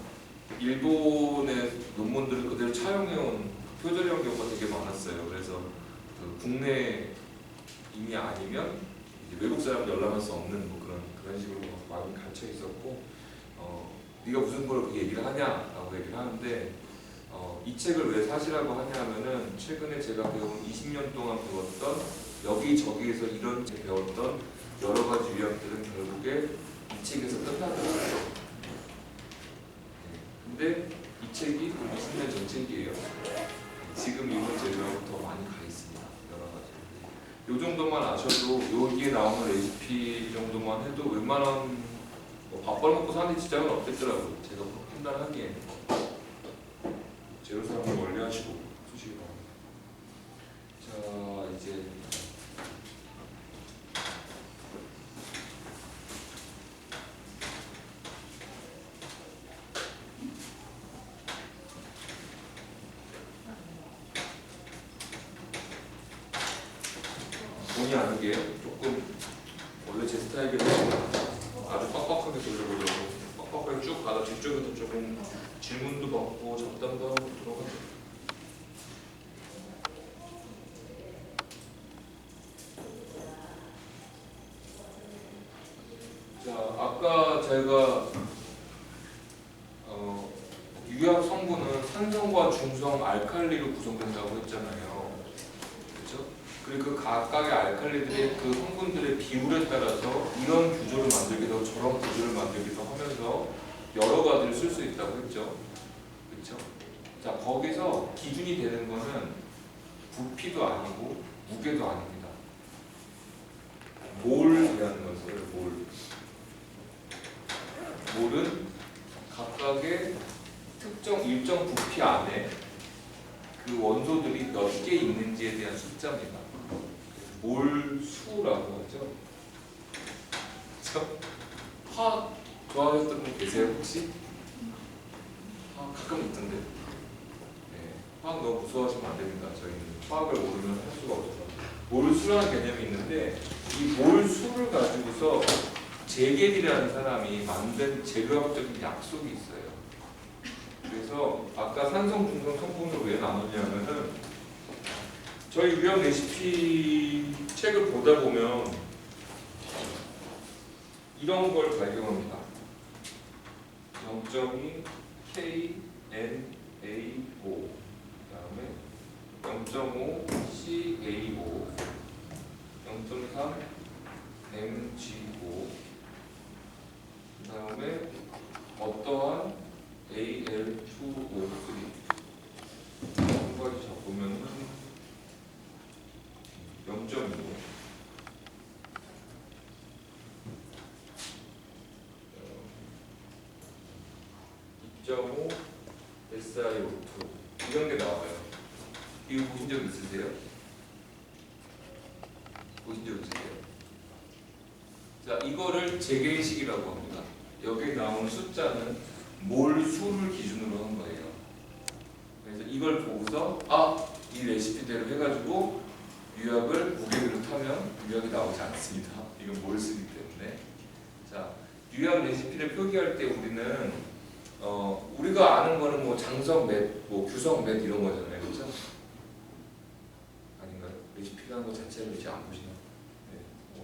일본의 논문들을 그대로 차용해온 표절형 경우가 되게 많았어요. 그래서 그 국내 인이 아니면 이제 외국 사람 열람할 수 없는 뭐 그런 식으로 많이 갇혀 있었고, 네가 무슨 걸 그렇게 얘기를 하냐라고 얘기를 하는데, 이 책을 왜 사시라고 하냐면은 최근에 제가 배운 20년 동안 배웠던 여기저기에서 이런 배웠던 여러 가지 유학들은 결국에 이 책에서 끝나더라고요. 근데 이 책이 20년 전 책이에요. 지금 이 문제는 더 많이 가 있습니다. 여러 가지. 요 정도만 아셔도 여기에 나오는 레시피 정도만 해도 웬만한 밥 벌먹고 사는 지장은 없겠더라고요. 제가 판단하기에는. 제로 사람을 멀리하시고 쓰시기 바랍니다. 자, 이제 본의 아니게 조금 원래 제 스타일이 아주 빡빡하게 돌려보려고 빡빡하게 쭉 가다 뒤쪽에서 조금 질문도 받고 잡담도 하고 들어가죠. 자, 아까 제가 유약 성분은 산성과 중성 알칼리로 구성된다고 했잖아요. 그렇죠? 그리고 그 각각의 알칼리들의 그 성분들의 비율에 따라서 이런 구조를 만들기도 하고 저런 구조를 만들기도 하면서 여러 가지를 쓸 수 있다고 했죠. 그렇죠? 자, 거기서 기준이 되는 거는 부피도 아니고 무게도 아닙니다. 몰이라는 것을 몰은 각각의 특정 일정 부피 안에 그 원소들이 몇 개 있는지에 대한 숫자입니다. 몰수라고 하죠. 그렇죠? 화학 좋아하셨던 분 계세요 혹시? 가끔 있던데. 네, 화학 너무 무서워하시면 안 됩니다. 저희는 화학을 모르면 할 수가 없어서. 몰수라는 개념이 있는데 이 몰수를 가지고서 제겔이라는 사람이 만든 재료학적인 약속이 있어요. 그래서 아까 산성, 중성 성분을 왜 나누냐면은 저희 유형 레시피 책을 보다 보면 이런 걸 발견합니다. 0.2 KNA5 그다음에 0.5 CA5 0.3 MgO 그 다음에 어떠한 Al2O3 여기까지 잡으면 0.25 2.5 SiO2 이런 게 나와요. 이거 보신 적 있으세요? 보신 적 있으세요? 자, 이거를 재계식이라고 합니다. 여기 나오는 숫자는 몰수를 기준으로 한 거예요. 그래서 이걸 보고서 이 레시피대로 해가지고 유약을 무게로 타면 유약이 나오지 않습니다. 이건 몰수이기 때문에. 자, 유약 레시피를 표기할 때 우리는 우리가 아는 거는 뭐 장성 몇, 뭐 규성 몇 이런 거잖아요, 그렇죠? 아닌가요? 레시피라는 거 자체를 이제 안 보시나?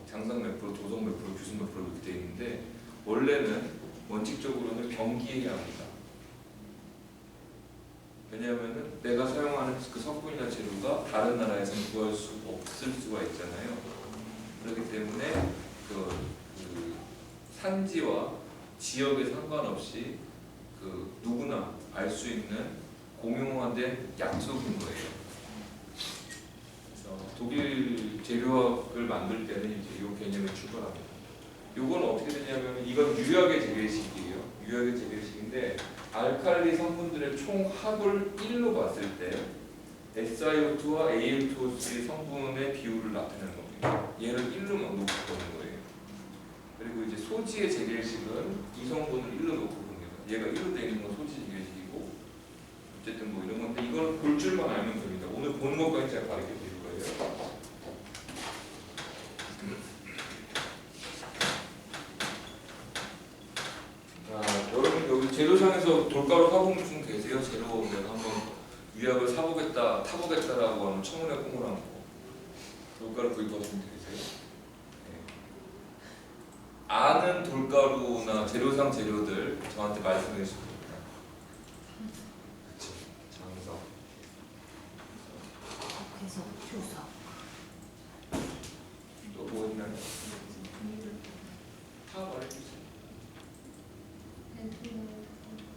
장성 몇 프로, 도성 몇 프로, 규성 몇 프로 이렇게 돼 있는데 원래는 원칙적으로는 병기해야 합니다. 왜냐하면은 내가 사용하는 그 성분이나 재료가 다른 나라에서는 구할 수 없을 수가 있잖아요. 그렇기 때문에 그 산지와 지역에 상관없이 누구나 알 수 있는 공용화된 약속인 거예요. 독일 재료학을 만들 때는 이제 이 개념을 출발합니다. 이건 어떻게 되냐면 이건 유약의 재계식이에요. 유약의 재계식인데 알칼리 성분들의 총 합을 1로 봤을 때 SiO2와 Al2O3 성분의 비율을 나타내는 겁니다. 얘를 1로만 놓고 보는 거예요. 그리고 이제 소지의 재계식은 이 성분을 1로 놓고 봅니다. 얘가 1로 되어 있는 건 소지 재계식이고 어쨌든 뭐 이런 건데 이건 볼 줄만 알면 됩니다. 오늘 보는 것까지 제가 가르쳐 드릴 거예요. 여러분 여기 재료상에서 돌가루 사본 분 계세요? 재료 내가 한번 유약을 사보겠다, 타보겠다라고 하는 청문회 공모를 한 거. 돌가루 구입하신 분 계세요? 네. 아는 돌가루나 재료상 재료들 저한테 말씀해 주시면 됩니다. 그렇죠. 장성. 그래서 효석. 또 뭐 있나요? 다 말해주세요.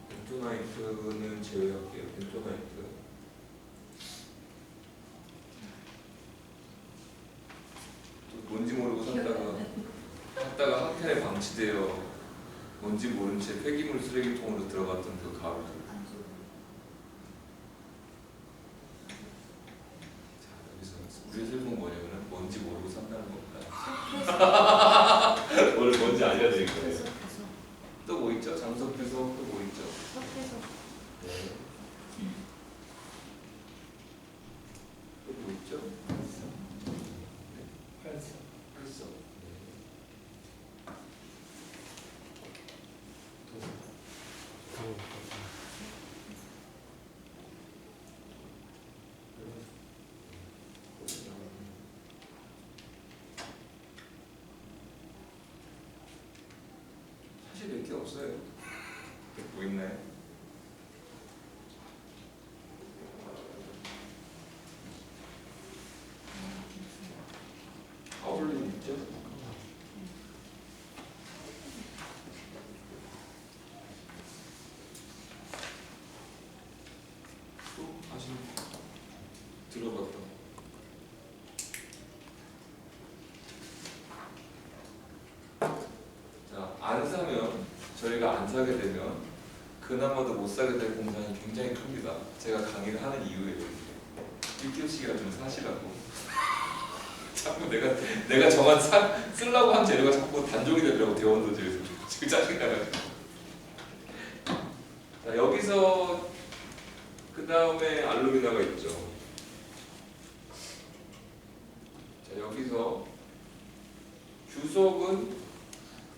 벤토나이트는 제외할게요. 벤토나이트. 또 뭔지 모르고 샀다가 한 캔에 방치되어 뭔지 모른 채 폐기물 쓰레기통으로 들어갔던 그 가루. 자, 여기서 우리의 슬픔은 뭐냐면 뭔지 모르고 산다는 겁니다. 오늘 뭔지 알려드릴 거예요. 또 뭐 있죠? 장석회소 또 뭐 있죠? 네. 또 뭐 있죠? 활성. 활성. 사실 몇 개 없어요. 뭐 있나요? 아울린 있죠? 또 아시는 들어봤던 저희가 안 사게 되면 그나마도 못 사게 될 공산이 굉장히 큽니다. 제가 강의를 하는 이유예요. 1교시가 좀 사시라고. 자꾸 내가 저만 쓰려고 한 재료가 자꾸 단종이 되더라고 대원도제에서. 지금 짜증나가지고. 자, 여기서 그 다음에 알루미나가 있죠. 자, 여기서 규석은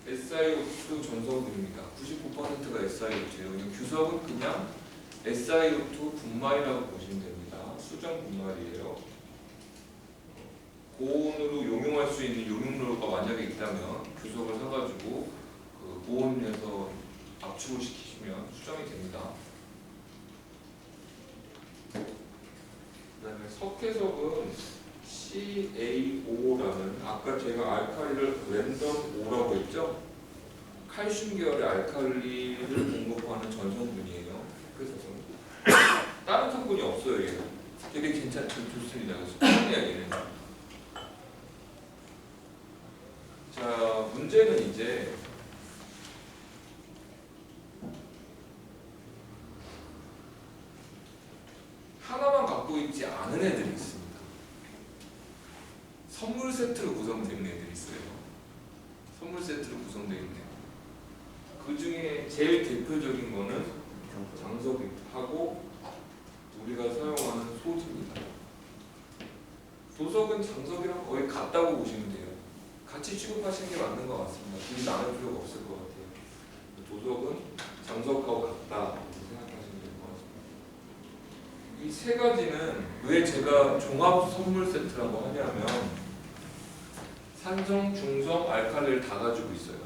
SiO2 전성분입니다. 99%가 SiO2예요. 규석은 그냥 SiO2 분말이라고 보시면 됩니다. 수정 분말이에요. 고온으로 용용할 수 있는 용융로가 만약에 있다면 규석을 사가지고 그 고온에서 압축을 시키시면 수정이 됩니다. 그다음에 석회석은 CaO라는 아까 제가 알칼리를 랜덤 O라고 했죠? 칼슘 계열의 알칼리를 공급하는 전성분이에요. 그래서 다른 성분이 없어요. 얘는 되게 좋습니다. 그래서 편해요 얘는. 자, 문제는 이제 하나만 갖고 있지 않은 애들이 있습니다. 선물 세트로 구성되어 있는 애들이 있어요. 선물 세트로 구성되어 있는 애. 그 중에 제일 대표적인 거는 장석하고 우리가 사용하는 소지입니다. 도석은 장석이랑 거의 같다고 보시면 돼요. 같이 취급하시는 게 맞는 것 같습니다. 굳이 나눌 필요가 없을 것 같아요. 도석은 장석하고 같다 이렇게 생각하시면 될 것 같습니다. 이 세 가지는 왜 제가 종합 선물 세트라고 하냐면 산성, 중성, 알칼리를 다 가지고 있어요.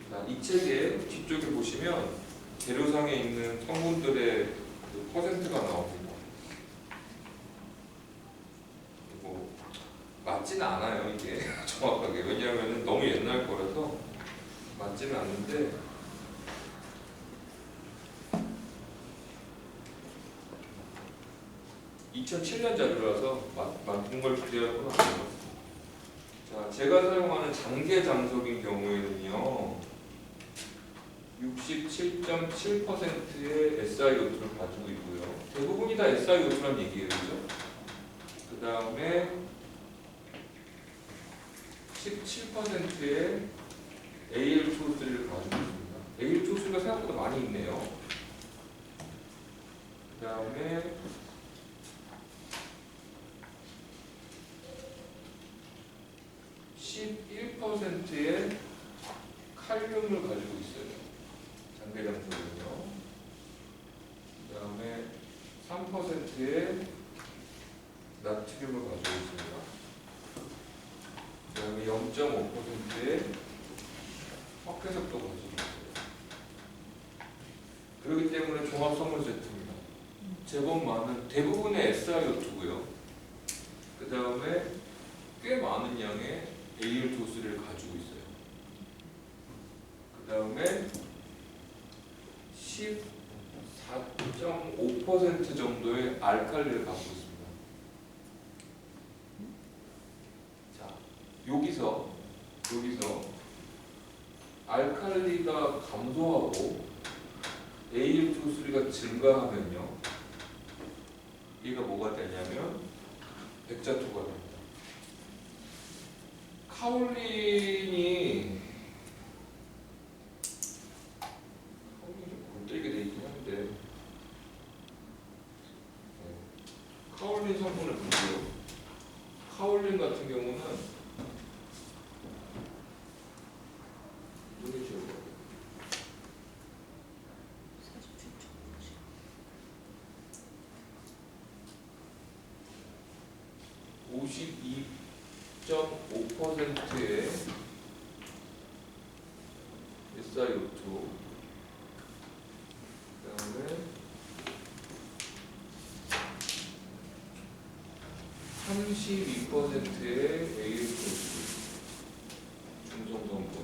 자, 이 책의 뒤쪽에 보시면 재료상에 있는 성분들의 그 퍼센트가 나옵니다. 그리고 맞지는 않아요 이게 정확하게. 왜냐하면 너무 옛날 거라서 맞지는 않는데 (2007년) 자료라서 맞는 걸 기대하고는 안 돼요. 자, 제가 사용하는 장계 장석인 경우에는요 67.7%의 SiO2를 가지고 있고요. 대부분이 다 SiO2라는 얘기예요. 그죠? 그 다음에 17%의 Al2O3를 가지고 있습니다. Al2O3가 생각보다 많이 있네요. 그 다음에 11%의 칼륨을 가지고 있어요. 장계장석은요. 그 다음에 3%의 나트륨을 가지고 있습니다. 그 다음에 0.5%의 석회석도 가지고 있어요. 그렇기 때문에 종합 선물 세트입니다. 제법 많은 대부분의 SiO2고요. 그 다음에 꽤 많은 양의 Al2O3를 가지고 있어요. 그 다음에 14.5% 정도의 알칼리를 갖고 있습니다. 자, 여기서 알칼리가 감소하고 Al2O3가 증가하면요, 얘가 뭐가 되냐면 백자토가 됩니다. 카올린이 좀 골때리게 돼 있긴 한데 카올린 성분을 볼게요. 카올린 같은 경우는 이쪽이죠. 52.5%의 SiO2, 그다음에 32%의 Al2O3 중성성분.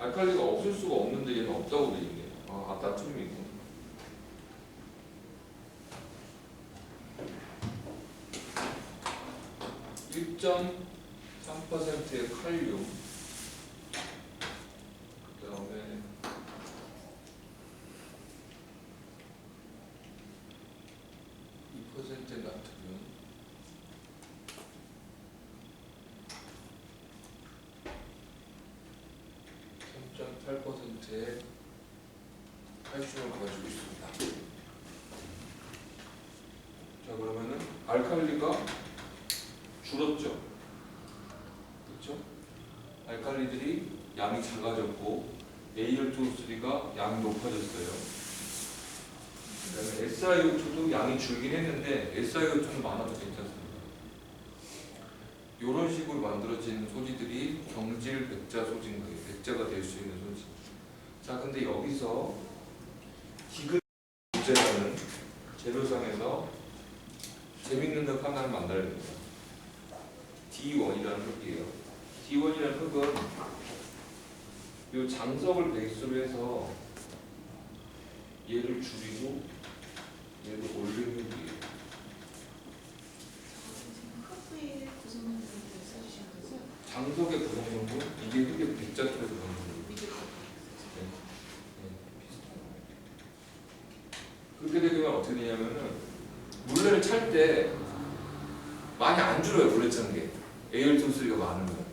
알칼리가 없을 수가 없는데 얘는 없다고 돼 있네. 아, 나트륨이고. (1.3%의) 칼륨, 그 다음에 2%의 나트륨, 3.8%의 칼슘을 가지고 있습니다. 자, 그러면은 알칼리가 줄었죠. 그렇죠? 알칼리들이 양이 작아졌고 Al2O3가 양이 높아졌어요. 그다음에 SiO2도 양이 줄긴 했는데 SiO2는 많아도 괜찮습니다. 이런 식으로 만들어진 소지들이 경질 백자 소지인 거예요. 백자가 될 수 있는 소지. 자, 근데 여기서 디귿 문제라는 재료상에서 재밌는 흙 하나를 만들어야 됩니다. D1이라는 흙이에요. D1이라는 흙은 이 장석을 베이스로 해서 얘를 줄이고 얘를 올린 흙이에요. 흑부의 구성물을 써주신 거죠? 장석의 구성 성분, 이게 흙의 백자틀의 구성 성분. 그렇게 되면 어떻게 되냐면은 물레를 찰 때 많이 안 줄어요. 물레 차는 게 Al2O3가 많으면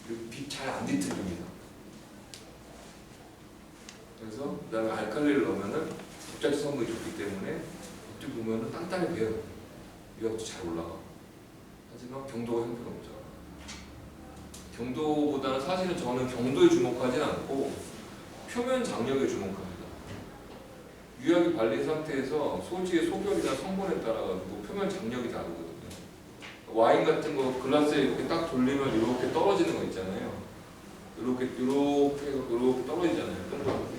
그리고 빛 잘 안 뒤틀립니다. 그래서 그다음에 알칼리를 넣으면은 접착 성분이 좋기 때문에 어떻게 보면은 단단히 배요. 유압도 잘 올라가. 하지만 경도가 형편없죠. 경도보다는 사실은 저는 경도에 주목하진 않고 표면 장력에 주목합니다. 유압이 발린 상태에서 소지의 소결이나 성분에 따라 가지고 표면 장력이 다르거든요. 와인 같은 거 글라스에 이렇게 딱 돌리면 이렇게 떨어지는 거 있잖아요. 이렇게 떨어지잖아요. 동그랗게.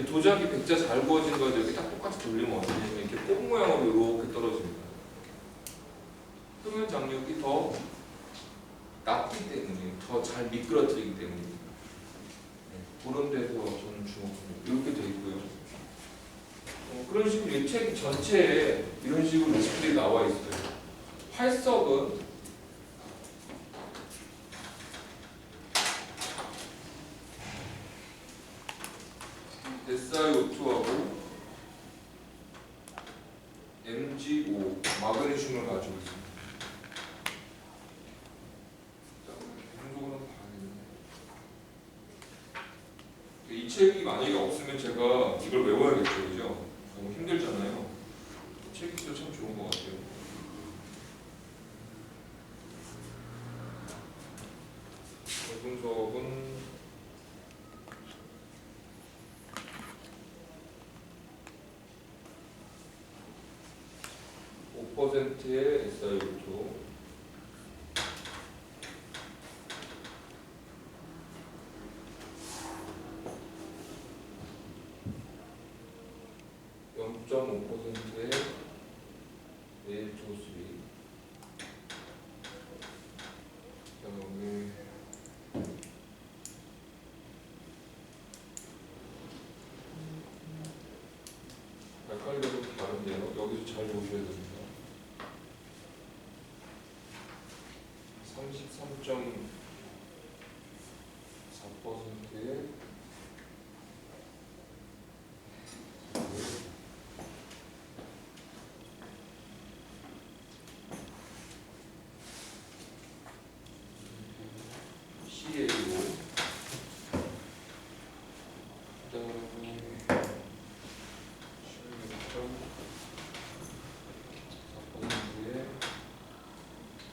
도자기 백자 잘 구워진 거 이렇게 딱 똑같이 돌리면 어떻게 되냐면 이렇게 뽕 모양으로 이렇게 떨어집니다. 표면 장력이 더 낮기 때문에 더 잘 미끄러뜨리기 때문입니다. 그런 데서 저는 주목합니다. 이렇게 돼 있고요. 그런 식으로 이 책 전체에 이런 식으로 레시피들이 나와 있어요. 활석은 SiO2하고 MgO, 마그네슘을 가지고 있습니다. 자, 이쪽으로는 봐야겠네. 이 책이 만약에 없으면 제가 이걸 외워야겠죠, 그죠? 너무 힘들잖아요. 책이 진짜 참 좋은 것 같아요. 분석은 5%의 SiO2, 0.5%의 Al2O3, 그다음에 알칼리가 좀 다른데요. 여기서 잘 보셔야 됩니다. 33.4%의 CaO, 그다음에 16.4%의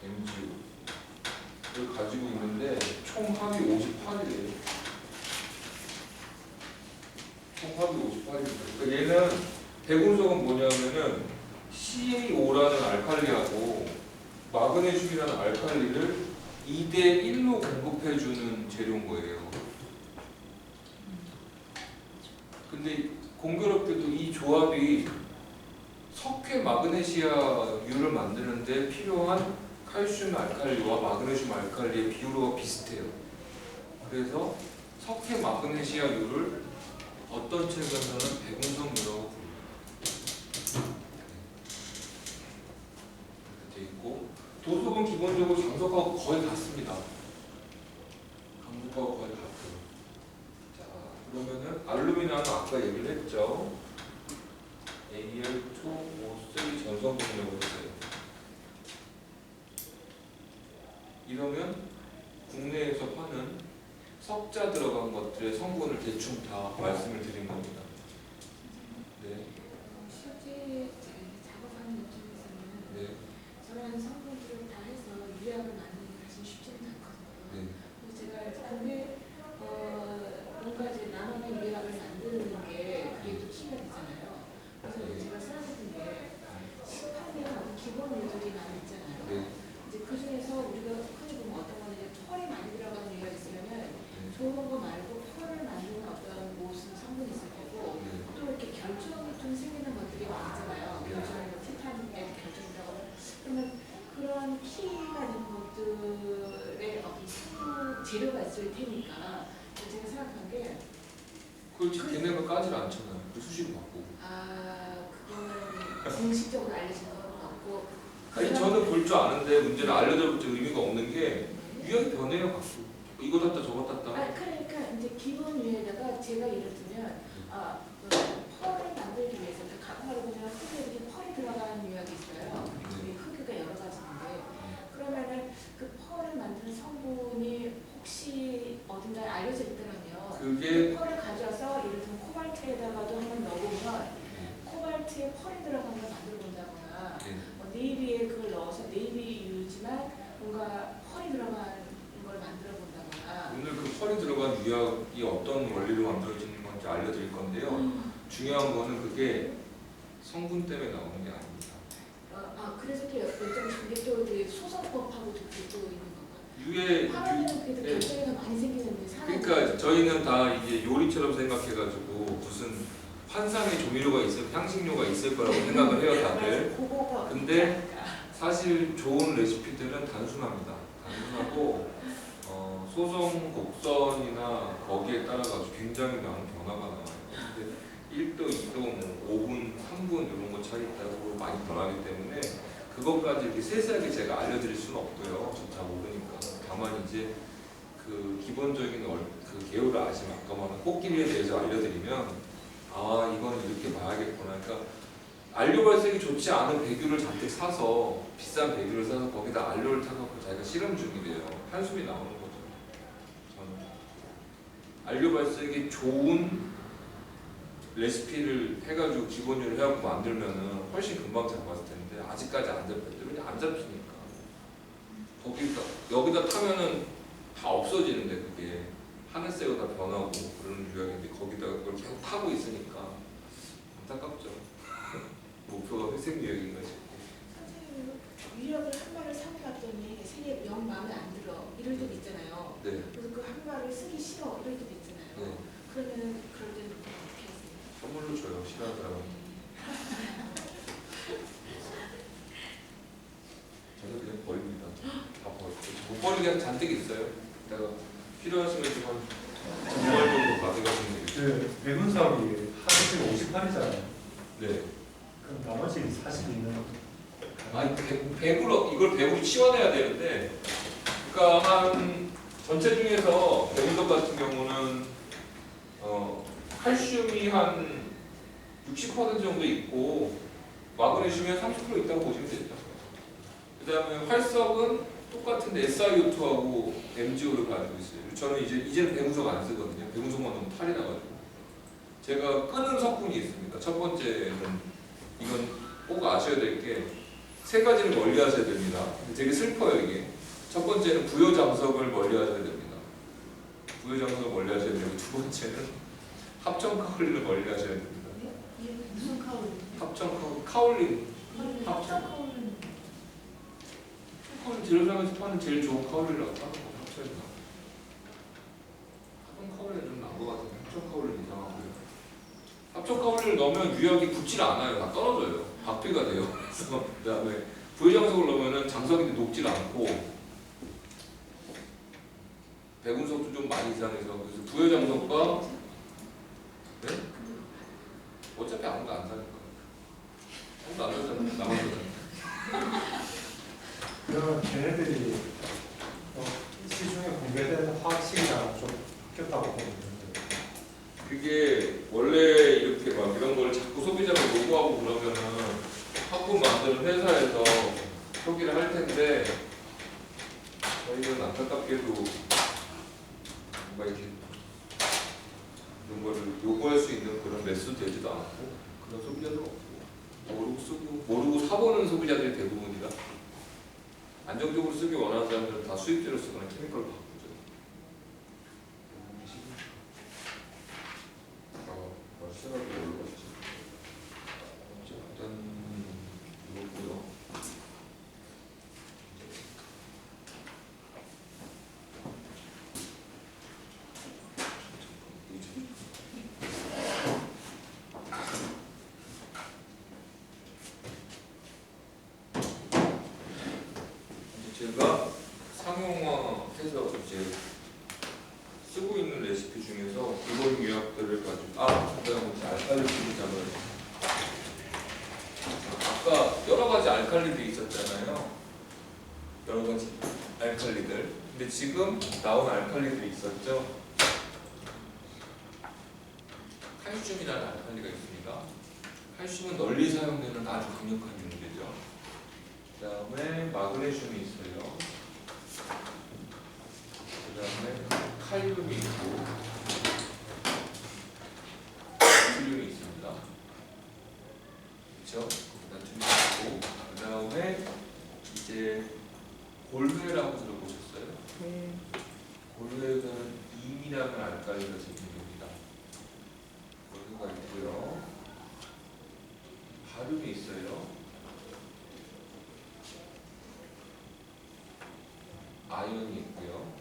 MgO를 가지고 있는데 총 합이 58이래요. 총 합이 58입니다. 그러니까 얘는 대군속은 뭐냐면은 CaO라는 알칼리하고 마그네슘이라는 알칼리를 2대1로 공급해주는 재료인 거예요. 근데 공교롭게도 이 조합이 석회 마그네시아유를 만드는데 필요한 칼슘 알칼리와 마그네슘 알칼리의 비율과 비슷해요. 그래서 석회 마그네시아유를 어떤 책에서는 백운성유라고 부릅니다. 이렇게 돼 있고 도석은 기본적으로 장석하고 거의 같습니다. 강석하고 거의 같아요. 자, 그러면은 알루미늄은 아까 얘기를 했죠. Al2O3 전성동력으로 했어요. 이러면 국내에서 파는 석자 들어간 것들의 성분을 대충 다 말씀을 드린 겁니다. 네. 실제 작업하는 입장에서는 네. 저런 성분들을 다 해서 유약을 만드는 게 사실 쉽지는 않거든요. 네. 그래서 제가 근데 뭔가 이제 나만의 유약을 만드는 게 그게 또 키가 되잖아요. 그래서 이제 제가 생각했던 게 시판이나 기본 요들이 많이 있잖아요. 네. 이제 그 중에서 우리가 흔히 보면 어떤 거는 이제 펄이 많이 들어가는 유약이 있으면은 좋은 거 말고 펄을 만드는 어떤 무슨 성분이 있을 거고 네. 또 이렇게 결정이 좀 생기는 것들이 많잖아요. 결정이 티탄에 결정이라고 그러면 그런 키가 있는 것들의 어떤 성분 재료가 있을 테니까 제가 생각한 게 그렇지 걔네가 까질 않잖아요. 그 수시로 받고. 그거는 공식적으로 알려진 건 없고 아니 저는 볼 줄 아는데 문제는 알려드릴 의미가 없는 게 유형이 변해요 가끔. 이거 땄다 저거 땄다. 그러니까 이제 기본 유에다가 제가 예를 들면 펄을 만들기 위해서 가끔가다 보면 흙에 이렇게 펄이 들어가는 유약이 있어요. 이 흙가 여러 가지인데 그러면은 그 펄을 만드는 성분이 혹시 어딘가에 알려져 있더라면 그게 그 펄을 가져와서 예를 들면 코발트에다가도 한번 넣어보면 코발트에 펄이 들어간 걸 만들어 본다거나 네이비에 그걸 넣어서 네이비유지만 뭔가 펄이 들어간 걸 만들어 본다거나 오늘 그 펄이 들어간 유약이 어떤 원리로 만들어지는 건지 알려드릴 건데요. 중요한 거는 그게 성분 때문에 나오는 게 아닙니다. 그래서 또 여쭤보고 싶은 게 또 그 소성법하고 또 있는 건가요? 유해 화로는 그래도 결정이 많이 생기는데 그러니까 저희는 다 이제 요리처럼 생각해가지고 무슨 환상의 조미료가 있을 향신료가 있을 거라고 생각을 해요 다들. 근데 사실 좋은 레시피들은 단순합니다. 단순하고 소성 곡선이나 거기에 따라 가지고 굉장히 많은 변화가 나와요. 근데 1도, 2도, 뭐 5분, 3분 이런 거 차이 있다고 많이 변하기 때문에 그것까지 이렇게 세세하게 제가 알려드릴 수는 없고요. 저 잘 모르니까. 다만 이제 그 기본적인 그 개요를 아시면 아까 말한 꽃길에 대해서 알려드리면 이건 이렇게 봐야겠구나. 그러니까 안료 발색이 좋지 않은 배규를 잔뜩 사서 비싼 배규를 사서 거기다 안료를 타갖고 자기가 실험 중이래요. 한숨이 나오는 거죠. 저는 안료 발색이 좋은 레시피를 해가지고 기본료를 해갖고 만들면은 훨씬 금방 잡았을 텐데 아직까지 안 잡혔대요. 그냥 안 잡히니까 여기다 타면은 다 없어지는데 그게 하늘색으로 다 변하고 그런 유약인데 거기다가 그걸 계속 타고 있으니까 안타깝죠. 목표가 회색 유약인가 싶고. 선생님 유약을 한 마리를 사봤더니 색이 영 마음에 안 들어 이럴 때도 있잖아요. 네. 그래서 그 한 마리를 쓰기 싫어 이럴 때도 있잖아요. 네. 그러면 그럴 때는 어떻게 하세요? 선물로 줘요. 싫어하는 사람은. 저는 그냥 버립니다. 다 버리고. 못 버리게 잔뜩 있어요. 내가 필요하시면 좀 한 2월 정도 가져가시면 되겠죠. 그 백운석이 하루에 58이잖아요. 네. 그럼 나머지 42는 아니 이걸 100으로 치워내야 되는데 그러니까 한 전체 중에서 백운석 같은 경우는 칼슘이 한 60% 정도 있고 마그네슘이 한 30% 있다고 보시면 되죠. 그 다음에 활석은 똑같은데 SiO2하고 MgO를 가지고 있어요. 저는 이제는 백운석 안 쓰거든요. 백운석만 너무 탈이 나가지고. 제가 끄는 석분이 있습니다. 첫 번째는 이건 꼭 아셔야 될 게 세 가지를 멀리 하셔야 됩니다. 되게 슬퍼요 이게. 첫 번째는 부여장석을 멀리 하셔야 됩니다. 부여장석을 멀리 하셔야 되고 두 번째는 합성 카올린을 멀리 하셔야 됩니다. 이게 무슨 카울린? 합성 카올린. 합성 카울린. 재료상에서 파는 제일 좋은 카올린이라고 하는 거 합성이나. 합성 카올린 좀 나은 것 같은데 합성 카올린 이상하고요. 합성 카올린을 넣으면 유약이 붙질 않아요. 다 떨어져요. 박피가 돼요. 그래서 그다음에 부여장석을 넣으면은 장석인데 녹질 않고 배분속도 좀 많이 이상해서 그래서 부여장석과 네? 어차피 아무도 안 사니까 아무도 안 사잖아. 나만 사잖아. 그러면 걔네들이 시중에 공개된 화학식이랑 좀 바뀌었다고 보는데 그게 원래 이렇게 막 이런 걸 자꾸 소비자가 요구하고 그러면은 화분 만드는 회사에서 소개를 할 텐데 저희는 안타깝게도 뭔가 이렇게 이런 거를 요구할 수 있는 그런 매수 되지도 않고 그런 소비자도 없고 모르고 사보는 소비자들이 대부분이라 안정적으로 쓰기 원하는 사람들은 다 수입제로 쓰거나 케미컬을 바꾸죠. 시간이 올라갔지. 일단 이거고요. 제가 상용화해서 이제 쓰고 있는 레시피 중에서 기본 요약들을 가지고 그다음에 알칼리 분리장을 아까 여러 가지 알칼리들이 있었잖아요. 여러 가지 알칼리들. 근데 지금 나온 알칼리들이 있었죠. 칼슘이라는 알칼리가 있습니다. 칼슘은 널리 사용되는 아주 강력한 용제죠. 그다음에 마그네슘이 있어요. 그다음에 칼륨이 있고 나트륨이 있습니다. 그렇죠? 나트륨이 있고 그다음에 이제 골회라고 들어보셨어요? 네. 골회는 임이라는 알칼리가 제품입니다. 골회가 있고요. 바륨이 있어요. 아연이 있고요.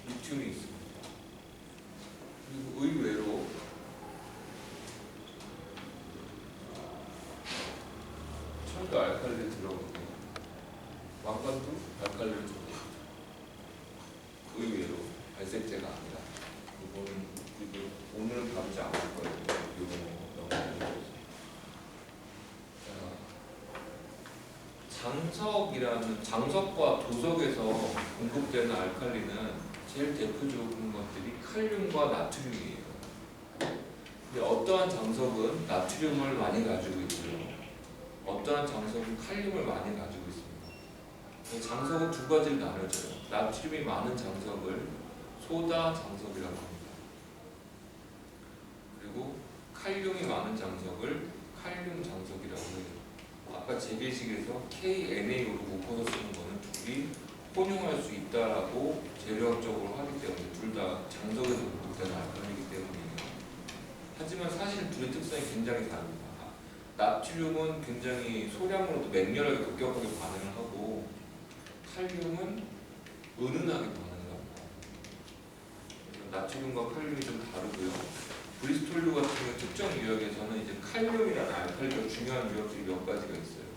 리튬이 있습니다. 그리고 의외로 철도 알칼리를 들어오고 왕관도 알칼리를 들어오고 의외로 발색제가 아니라 이거는 오늘 다루지 않을 거예요. 장석이라는 장석과 도석에서 공급되는 알칼리는 제일 대표적인 것들이 칼륨과 나트륨이에요. 근데 어떠한 장석은 나트륨을 많이 가지고 있고요. 어떠한 장석은 칼륨을 많이 가지고 있습니다. 장석은 두 가지로 나눠져요. 나트륨이 많은 장석을 소다 장석이라고 합니다. 그리고 칼륨이 많은 장석을 칼륨 장석이라고 해요. 아까 재계식에서 KNa로 묶어서 쓰는 거는 둘이 혼용할 수 있다라고 재료학적으로 하기 때문에 둘 다 장석에서 공급되는 알칼리이기 때문이에요. 하지만 사실 둘의 특성이 굉장히 다릅니다. 나트륨은 굉장히 소량으로도 맹렬하게 급격하게 반응을 하고 칼륨은 은은하게 반응을 합니다. 나트륨과 칼륨이 좀 다르고요. 브리스톨류 같은 경우 특정 유역에서는 이제 칼륨이라는 알칼리가 중요한 유역들이 몇 가지가 있어요.